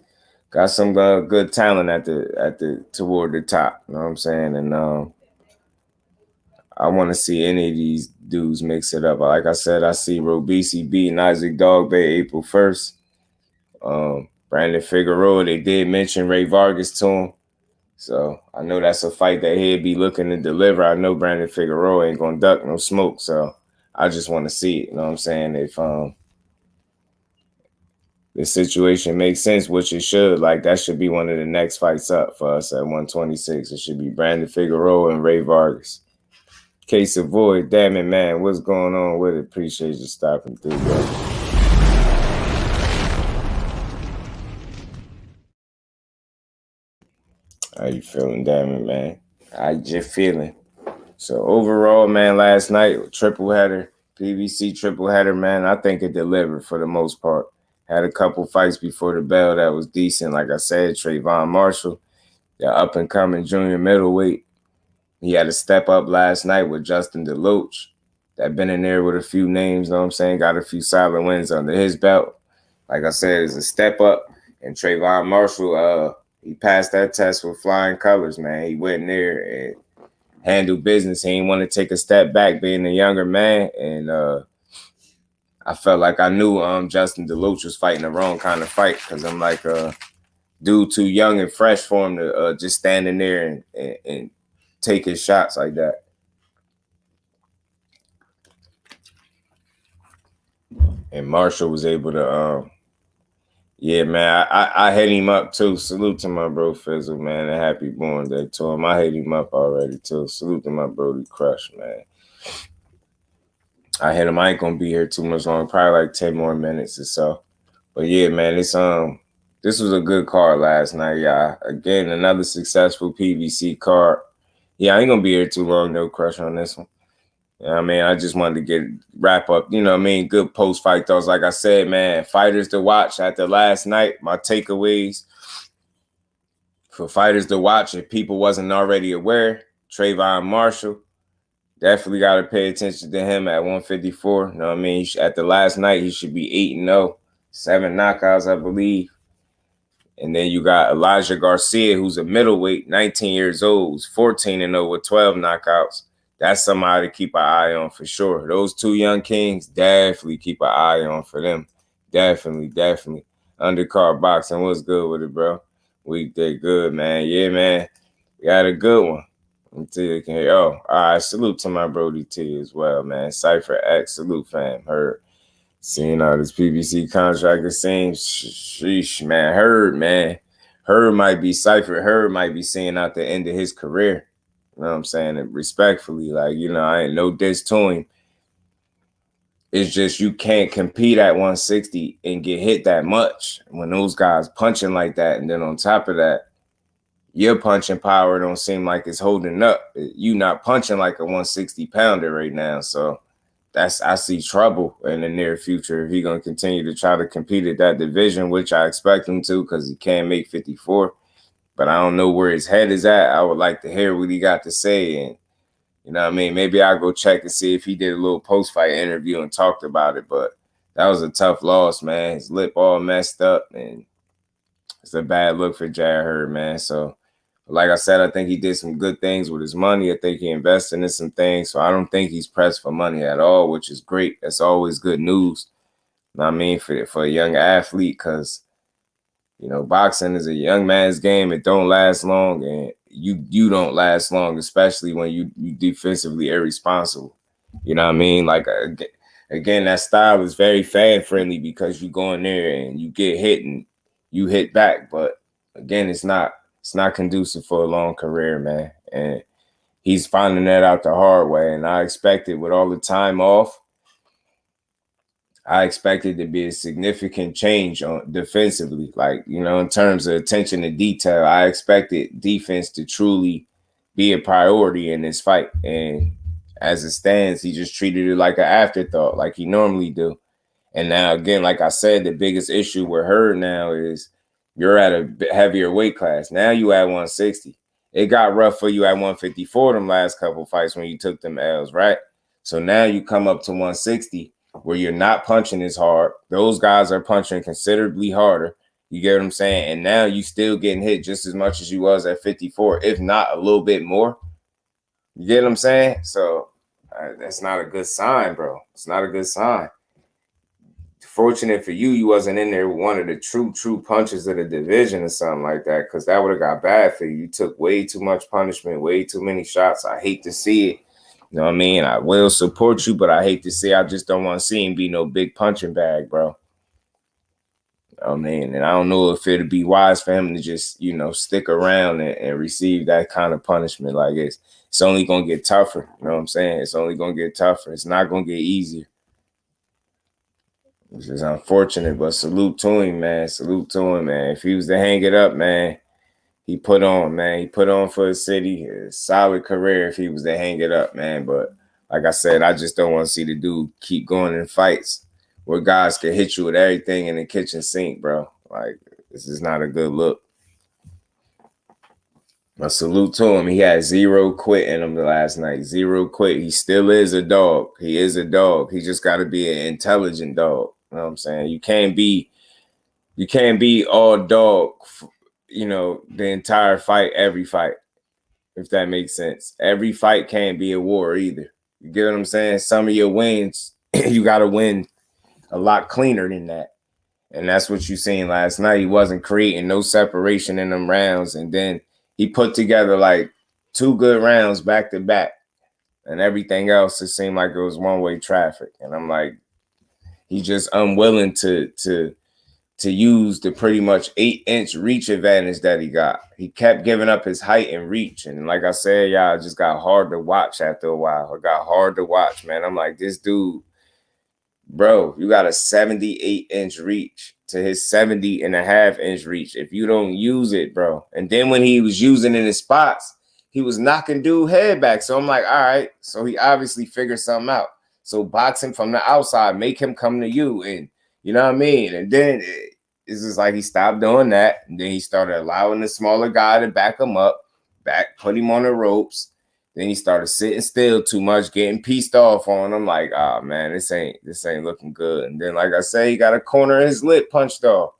got some good talent at the toward the top. You know what I'm saying? And I want to see any of these dudes mix it up. Like I said, I see Robisi beating Isaac Dogbay April 1st. Brandon Figueroa, they did mention Ray Vargas to him. So I know that's a fight that he'd be looking to deliver. I know Brandon Figueroa ain't gonna duck no smoke. So I just want to see it. You know what I'm saying? If the situation makes sense, which it should, like that should be one of the next fights up for us at 126. It should be Brandon Figueroa and Ray Vargas. Case Avoid, damn it, man. What's going on with it? Appreciate you stopping through, bro. How you feeling, damn it, man? I just feeling. So overall, man, last night, triple header, PBC triple header, man, I think it delivered for the most part. Had a couple fights before the bell that was decent. Like I said, Trayvon Marshall, the up-and-coming junior middleweight. He had a step up last night with Justin DeLotch. That been in there with a few names, you know what I'm saying? Got a few solid wins under his belt. Like I said, it's a step up. And Trayvon Marshall, he passed that test with flying colors, man. He went in there and handled business. He didn't want to take a step back being a younger man. And I felt like I knew Justin DeLotch was fighting the wrong kind of fight because I'm like, dude too young and fresh for him to just stand in there and take his shots like that. And Marshall was able to, yeah, man, I hit him up too. Salute to my bro Fizzle, man, and happy born day to him. I hit him up already too. Salute to my Brody Crush, man. I hit him. I ain't gonna be here too much long, probably like 10 more minutes or so. But yeah, man, this was a good card last night, y'all. Again, another successful PBC card. Yeah, I ain't gonna be here too long, no Crush on this one. You know what I mean? I just wanted to wrap up, you know what I mean? Good post-fight thoughts. Like I said, man, fighters to watch after last night, my takeaways for fighters to watch if people wasn't already aware, Trayvon Marshall, definitely got to pay attention to him at 154. You know what I mean? At the last night, he should be 8-0, 7 knockouts, I believe. And then you got Elijah Garcia, who's a middleweight, 19 years old, who's 14-0 with 12 knockouts. That's somebody to keep an eye on for sure. Those two young kings, definitely keep an eye on for them. Definitely. Undercard boxing, what's good with it, bro? We did good, man. Yeah, man. We had a good one. Until you can hear. Oh, all right. Salute to my Brody T as well, man. Cypher X, salute, fam. HURD. Seeing all this PBC contract, it seems, sheesh, man. HURD, man. HURD might be Cypher. HURD might be seeing out the end of his career. You know what I'm saying? And respectfully, like, you know, I ain't no diss to him. It's just you can't compete at 160 and get hit that much when those guys punching like that. And then on top of that, your punching power don't seem like it's holding up. You not punching like a 160-pounder right now. So I see trouble in the near future if he's going to continue to try to compete at that division, which I expect him to because he can't make 54. But I don't know where his head is at. I would like to hear what he got to say. And You know what I mean? Maybe I'll go check and see if he did a little post-fight interview and talked about it. But that was a tough loss, man. His lip all messed up, and it's a bad look for Jarrett Hurd, man. So, like I said, I think he did some good things with his money. I think he invested in some things. So I don't think he's pressed for money at all, which is great. That's always good news. You know what I mean? For a young athlete, because, you know, boxing is a young man's game. It don't last long, and you don't last long, especially when you defensively irresponsible. You know what I mean? Like, again, that style is very fan-friendly because you go in there and you get hit and you hit back. But, again, it's not conducive for a long career, man. And he's finding that out the hard way. And I expected, with all the time off, I expected to be a significant change on defensively. Like, you know, in terms of attention to detail, I expected defense to truly be a priority in this fight. And as it stands, he just treated it like an afterthought, like he normally do. And now, again, like I said, the biggest issue with her now is you're at a heavier weight class. Now you at 160. It got rough for you at 154 them last couple fights when you took them L's, right? So now you come up to 160 where you're not punching as hard. Those guys are punching considerably harder. You get what I'm saying? And now you still getting hit just as much as you was at 54, if not a little bit more. You get what I'm saying? So that's not a good sign, bro. It's not a good sign. Fortunate for you, you wasn't in there with one of the true punches of the division or something like that, because that would have got bad for you. You took way too much punishment, way too many shots. I hate to see it. You know what I mean? I will support you, but I hate to see. I just don't want to see him be no big punching bag, bro. I mean, and I don't know if it'd be wise for him to just, you know, stick around and receive that kind of punishment. Like, it's only going to get tougher. You know what I'm saying? It's only going to get tougher. It's not going to get easier. Which is unfortunate, but salute to him, man. Salute to him, man. If he was to hang it up, man, he put on, man. He put on for the city. A solid career if he was to hang it up, man. But like I said, I just don't want to see the dude keep going in fights where guys can hit you with everything in the kitchen sink, bro. Like, this is not a good look. But salute to him. He had 0 quit in him the last night. 0 quit. He still is a dog. He is a dog. He just got to be an intelligent dog. You know what I'm saying? You can't be all dog, you know, the entire fight, every fight, if that makes sense. Every fight can't be a war either. You get what I'm saying? Some of your wins, you got to win a lot cleaner than that. And that's what you seen last night. He wasn't creating no separation in them rounds. And then he put together like 2 good rounds back to back. And everything else, it seemed like it was one-way traffic. And I'm like, he's just unwilling to use the pretty much 8-inch reach advantage that he got. He kept giving up his height and reach. And like I said, y'all, it just got hard to watch after a while. It got hard to watch, man. I'm like, this dude, bro, you got a 78-inch reach to his 70.5-inch reach. If you don't use it, bro. And then when he was using in his spots, he was knocking dude head back. So I'm like, all right. So he obviously figured something out. So box him from the outside, make him come to you. And you know what I mean? And then it's just like he stopped doing that. And then he started allowing the smaller guy to back him up, put him on the ropes. Then he started sitting still too much, getting pieced off on him. Like, oh man, this ain't looking good. And then, like I say, he got a corner of his lip punched off.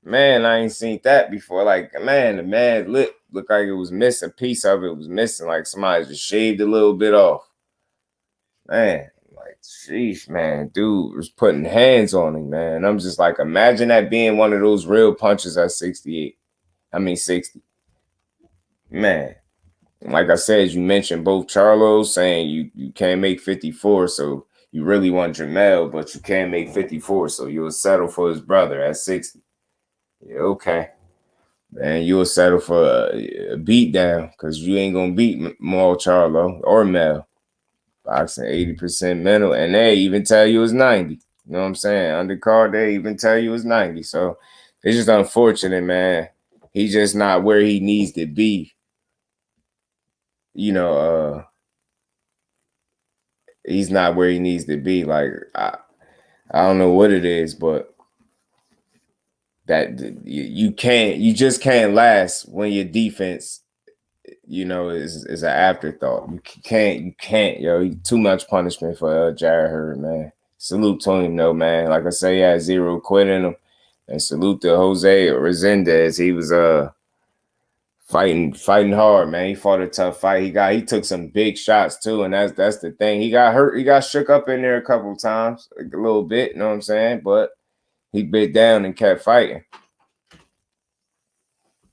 Man, I ain't seen that before. Like, man, the man's lip looked like it was missing. A piece of it was missing. Like somebody just shaved a little bit off. Man, like, sheesh, man. Dude was putting hands on him, man. I'm just like, imagine that being one of those real punches at 60. Man. Like I said, you mentioned both Charlos saying you can't make 54, so you really want Jamel, but you can't make 54, so you'll settle for his brother at 60. Yeah, okay. And you'll settle for a beatdown because you ain't going to beat Maul Charlo or Mel. Boxing 80% mental, and they even tell you it's 90. You know what I'm saying? Undercard, they even tell you it's 90. So it's just unfortunate, man. He's just not where he needs to be. You know, he's not where he needs to be. Like, I don't know what it is, but that you just can't last when your defense you know, is an afterthought. You can't, yo. Too much punishment for Jarrett Hurd, man. Salute to him, though, man. Like I say, he had 0 quit in him. And salute to Jose Resendez. He was fighting hard, man. He fought a tough fight. He took some big shots too, and that's the thing. He got hurt. He got shook up in there a couple times, like a little bit. You know what I'm saying? But he bit down and kept fighting.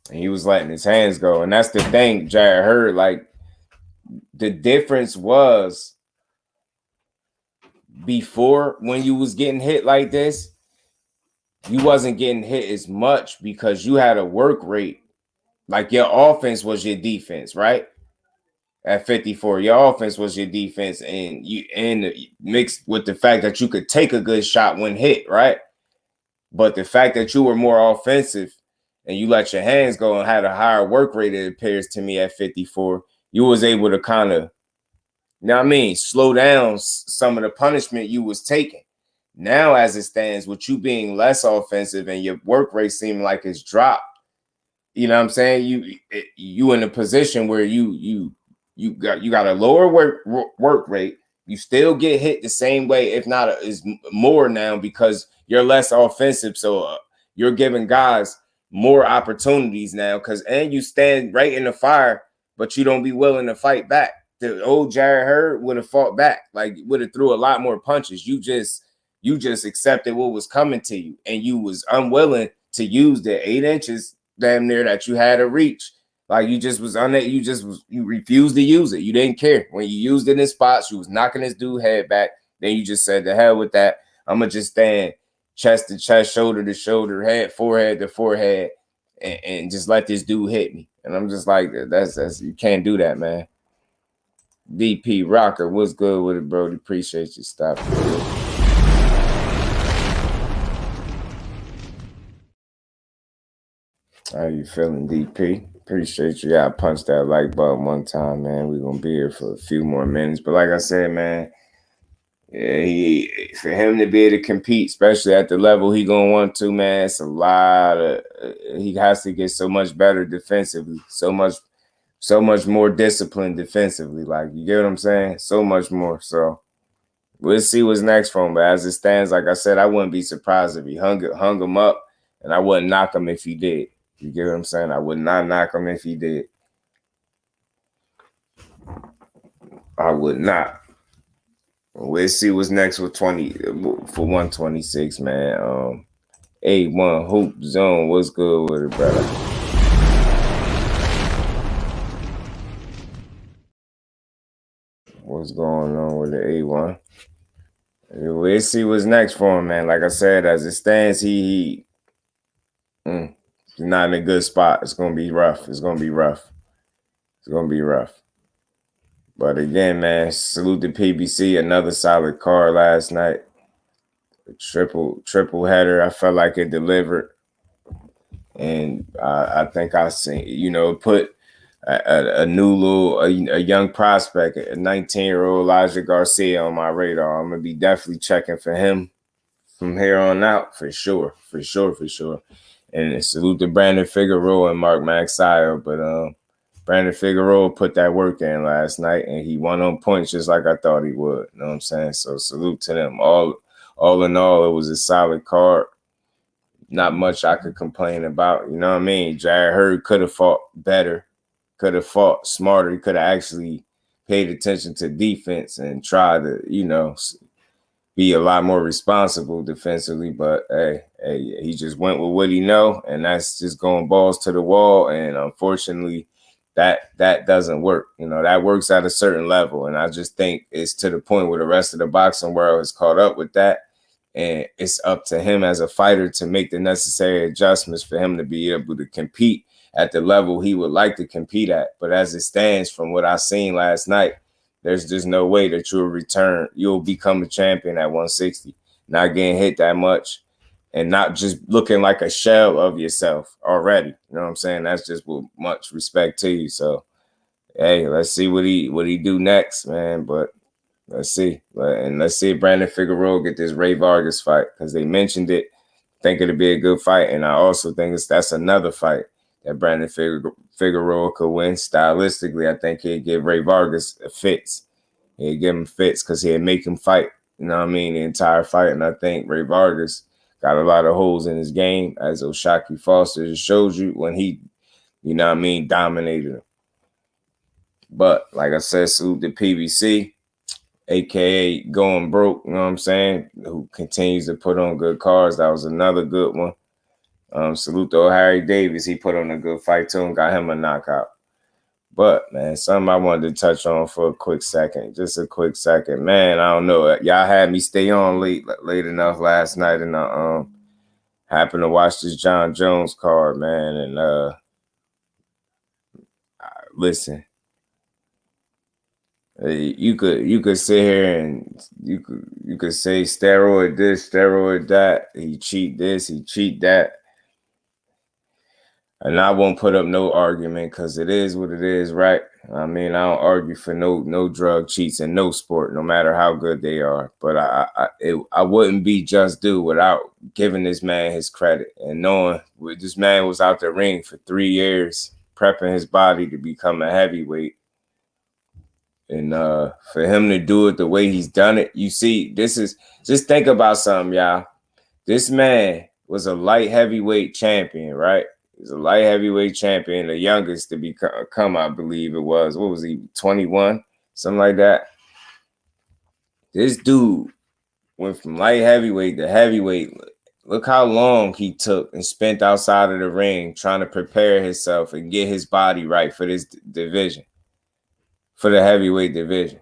And he was letting his hands go. And that's the thing, Jarrett Hurd. Like, the difference was before, when you was getting hit like this, you wasn't getting hit as much because you had a work rate. Like, your offense was your defense, right? At 54, your offense was your defense, and mixed with the fact that you could take a good shot when hit, right? But the fact that you were more offensive and you let your hands go and had a higher work rate, it appears to me, at 54, you was able to kind of, you know what I mean, slow down some of the punishment you was taking. Now, as it stands, with you being less offensive and your work rate seeming like it's dropped, you know what I'm saying? You in a position where you got a lower work rate. You still get hit the same way, if not is more now, because you're less offensive. So you're giving guys more opportunities now, and you stand right in the fire, but you don't be willing to fight back. The old Jarrett Hurd would have fought back, like would have threw a lot more punches. You just accepted what was coming to you, and you was unwilling to use the 8 inches damn near that you had to reach. Like, you just was on that. You refused to use it. You didn't care. When you used it in spots, you was knocking this dude head back. Then you just said, the hell with that. I'm going to just stand chest to chest, shoulder to shoulder, forehead to forehead, and just let this dude hit me. And I'm just like, that's you can't do that, man. DP Rocker, what's good with it, bro? Appreciate you stopping. How you feeling, DP? Appreciate you. Gotta punch that like button one time, man. We're gonna be here for a few more minutes. But like I said, man, yeah, for him to be able to compete, especially at the level he gonna want to, man, it's a lot of he has to get so much better defensively, so much more disciplined defensively. Like, you get what I'm saying? So much more. So we'll see what's next for him. But as it stands, like I said, I wouldn't be surprised if he hung him up, and I wouldn't knock him if he did. You get what I'm saying? I would not knock him if he did. I would not. We'll see what's next with 126, man. A1 Hoop Zone. What's good with it, brother? What's going on with the A1? We'll see what's next for him, man. Like I said, as it stands, he's not in a good spot. It's gonna be rough. It's gonna be rough. But again, man, salute to PBC. Another solid card last night. A triple header. I felt like it delivered, and I think I seen, put a young prospect, a 19-year-old Elijah Garcia on my radar. I'm gonna be definitely checking for him from here on out, for sure. And salute to Brandon Figueroa and Mark MAGSAYO. But Brandon Figueroa put that work in last night, and he won on points just like I thought he would. You know what I'm saying? So salute to them. All in all, it was a solid card. Not much I could complain about. You know what I mean? Jarrett Hurd could have fought better, could have fought smarter. He could have actually paid attention to defense and tried to, be a lot more responsible defensively. But hey, he just went with what he know, and that's just going balls to the wall. And unfortunately, that doesn't work. That works at a certain level, and I just think it's to the point where the rest of the boxing world is caught up with that, and it's up to him as a fighter to make the necessary adjustments for him to be able to compete at the level he would like to compete at. But as it stands, from what I seen last night, there's just no way that you'll become a champion at 160, not getting hit that much and not just looking like a shell of yourself already. You know what I'm saying? That's just with much respect to you. So, hey, let's see what he do next, man. But let's see. And let's see if Brandon Figueroa get this Ray Vargas fight, because they mentioned it. I think it'll be a good fight. And I also think that's another fight that Brandon Figueroa could win. Stylistically, I think he'd give Ray Vargas fits. He'd give him fits because he'd make him fight, you know what I mean, the entire fight. And I think Ray Vargas got a lot of holes in his game, as O'Shaquie Foster just showed you when he, you know what I mean, dominated him. But like I said, salute to PBC, a.k.a. going broke, you know what I'm saying, who continues to put on good cards. That was another good one. Salute to Harry Davis. He put on a good fight too and got him a knockout. But, man, something I wanted to touch on for a quick second. Just a quick second. Man, I don't know. Y'all had me stay on late enough last night, and I happened to watch this Jon Jones card, man. And listen, you could sit here and you could say steroid this, steroid that. He cheat this, he cheat that. And I won't put up no argument because it is what it is, right? I mean, I don't argue for no drug cheats in no sport, no matter how good they are. But I wouldn't be just due without giving this man his credit and knowing this man was out the ring for 3 years, prepping his body to become a heavyweight. And for him to do it the way he's done it, you see, just think about something, y'all. This man was a light heavyweight champion, right? He's a light heavyweight champion, the youngest to become, I believe it was. What was he, 21? Something like that. This dude went from light heavyweight to heavyweight. Look how long he took and spent outside of the ring trying to prepare himself and get his body right for this division, for the heavyweight division.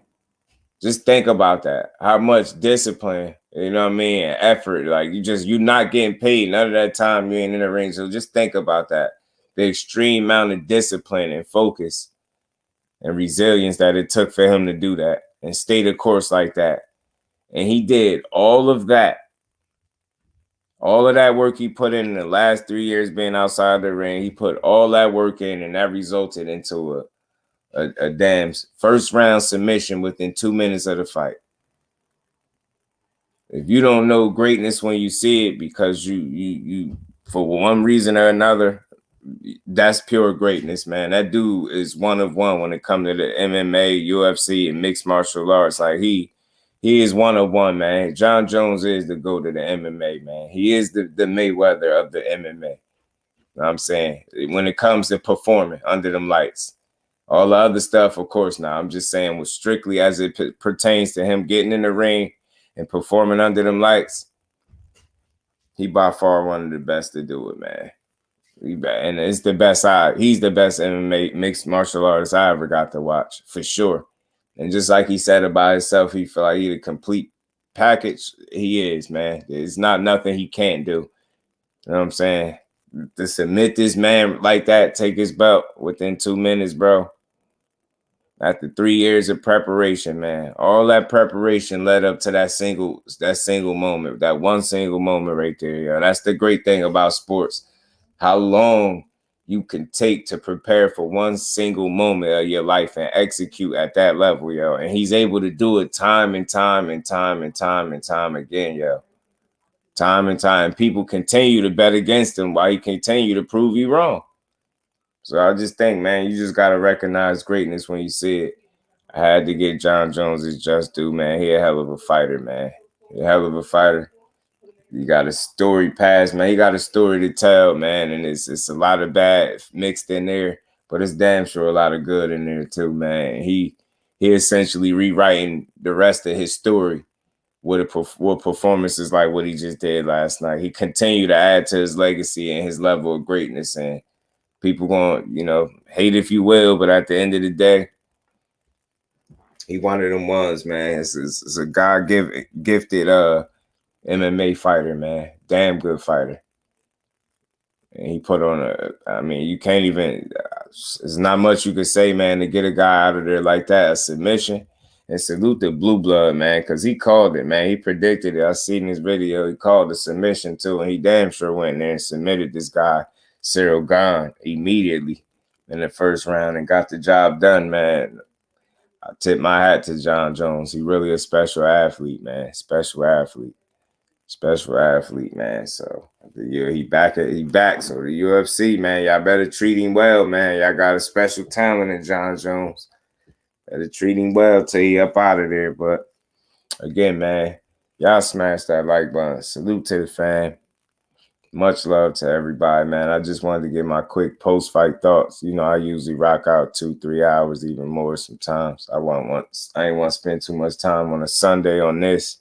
Just think about that. How much discipline, you know what I mean, and effort. Like, you're not getting paid. None of that time you ain't in the ring. So just think about that. The extreme amount of discipline and focus and resilience that it took for him to do that and stay the course like that. And he did all of that. All of that work he put in the last 3 years being outside the ring. He put all that work in, and that resulted into a damn first round submission within 2 minutes of the fight. If you don't know greatness when you see it because you for one reason or another, that's pure greatness, man. That dude is one of one when it comes to the MMA, UFC, and mixed martial arts. Like he is one of one, man. Jon Jones is the GOAT of the MMA, man. He is the Mayweather of the MMA. You know what I'm saying? When it comes to performing under them lights. All the other stuff, of course, now I'm just saying was strictly as it pertains to him getting in the ring and performing under them lights. He by far one of the best to do it, man. And it's the best he's the best MMA mixed martial artist I ever got to watch, for sure. And just like he said about himself, he feel like he's a complete package. He is, man. There's not nothing he can't do. You know what I'm saying? To submit this man like that, take his belt within 2 minutes, bro. After 3 years of preparation, man, all that preparation led up to that single moment, that one single moment right there. Yo. That's the great thing about sports. How long you can take to prepare for one single moment of your life and execute at that level, yo. And he's able to do it time and time and time and time and time again, yo. Time and time. People continue to bet against him while he continue to prove you wrong. So I just think, man, you just got to recognize greatness when you see it. I had to get Jon Jones his just due, man. He a hell of a fighter, man. He a hell of a fighter. He got a story past, man. He got a story to tell, man. And it's a lot of bad mixed in there, but it's damn sure a lot of good in there too, man. He essentially rewriting the rest of his story with performances like what he just did last night. He continued to add to his legacy and his level of greatness. And people going, hate if you will, but at the end of the day, he one of them ones, man. It's a God-gifted MMA fighter, man. Damn good fighter. And he put on you can't even, there's not much you could say, man, to get a guy out of there like that, a submission. And salute the Blue Blood, man, because he called it, man. He predicted it. I seen his video. He called the submission, too, and he damn sure went there and submitted this guy, Cyril Gane, immediately in the first round and got the job done, man. I tip my hat to Jon Jones. He really a special athlete, man. Special athlete. Special athlete, man. So the year he back. So the UFC, man, y'all better treat him well, man. Y'all got a special talent in Jon Jones. Better treat him well till he up out of there. But again, man, y'all smash that like button. Salute to the fam. Much love to everybody, man. I just wanted to get my quick post-fight thoughts. You know, I usually rock out 2-3 hours, even more sometimes. I ain't want to spend too much time on a Sunday on this.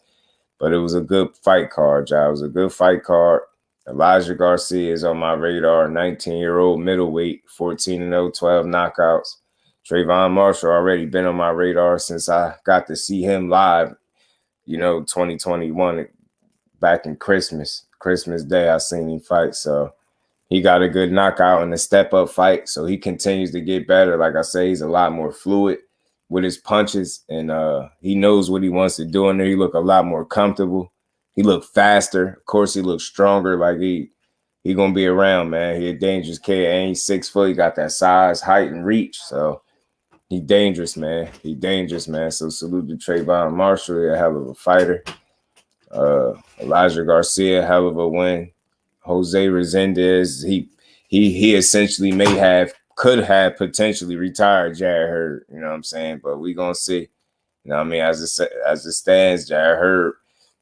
But it was a good fight card, y'all. It was a good fight card. Elijah Garcia is on my radar, 19-year-old middleweight, 14-0, 12 knockouts. TRAVON Marshall already been on my radar since I got to see him live, 2021, back in Christmas Day, I seen him fight. So he got a good knockout in the step-up fight. So he continues to get better. Like I say, he's a lot more fluid with his punches, and he knows what he wants to do in there. He look a lot more comfortable. He look faster. Of course, he looks stronger. Like he gonna be around, man. He a dangerous kid, and he's 6 foot. He got that size, height, and reach. So he dangerous, man. He dangerous, man. So salute to TRAVON Marshall, a hell of a fighter. Elijah Garcia, hell of a win. Jose Resendez, he essentially could have potentially retired Jarrett Hurd, you know what I'm saying? But we gonna see. You know what I mean? As it stands, Jarrett Hurd,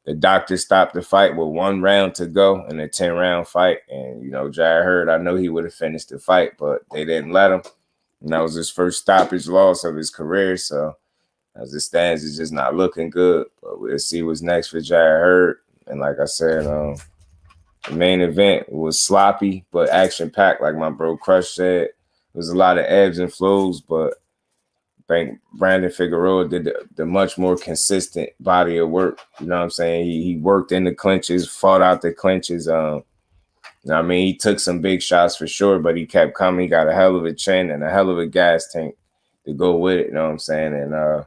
the doctor stopped the fight with 1 round to go in a 10-round fight. And, Jarrett Hurd, I know he would have finished the fight, but they didn't let him. And that was his first stoppage loss of his career. So as it stands, it's just not looking good. But we'll see what's next for Jarrett Hurd. And like I said, the main event was sloppy but action-packed, like my bro Crush said. There's a lot of ebbs and flows, but I think Brandon Figueroa did the much more consistent body of work. You know what I'm saying? He worked in the clinches, fought out the clinches. He took some big shots for sure, but he kept coming. He got a hell of a chin and a hell of a gas tank to go with it. You know what I'm saying? And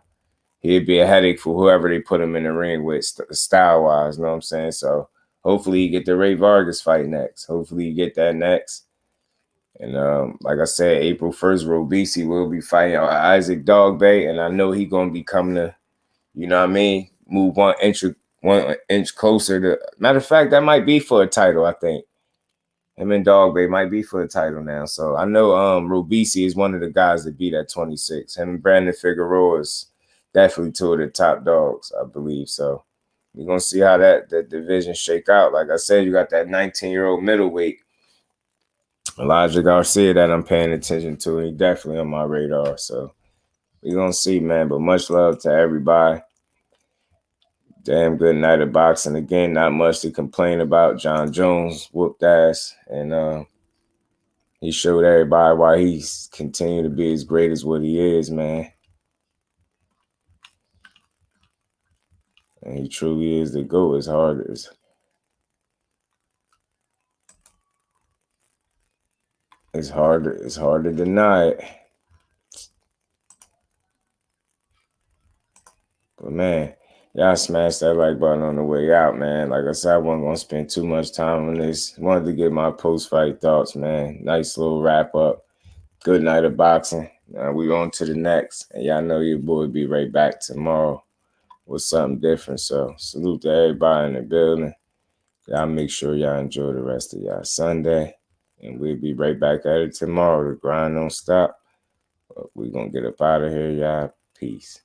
he'd be a headache for whoever they put him in the ring with, style-wise. You know what I'm saying? So hopefully he get the Ray Vargas fight next. Hopefully he get that next. And like I said, April 1st, Robisi will be fighting Isaac Dogbay, and I know he's going to be coming to, move 1 inch closer to. Matter of fact, that might be for a title, I think. Him and Dogbay might be for a title now. So I know Robisi is one of the guys that beat at 26. Him and Brandon Figueroa is definitely 2 of the top dogs, I believe. So we're going to see how that division shake out. Like I said, you got that 19-year-old middleweight, Elijah Garcia, that I'm paying attention to. He definitely on my radar. So we're going to see, man. But much love to everybody. Damn good night of boxing. Again, not much to complain about. Jon Jones whooped ass. And he showed everybody why he's continued to be as great as what he is, man. And he truly is the GOAT. It's hard to deny it. But man, y'all smash that like button on the way out, man. Like I said, I wasn't gonna spend too much time on this. Wanted to get my post-fight thoughts, man. Nice little wrap up. Good night of boxing. We on to the next. And y'all know your boy be right back tomorrow with something different. So salute to everybody in the building. Y'all make sure y'all enjoy the rest of y'all Sunday. And we'll be right back at it tomorrow. The grind don't stop. But we're going to get up out of here, y'all. Peace.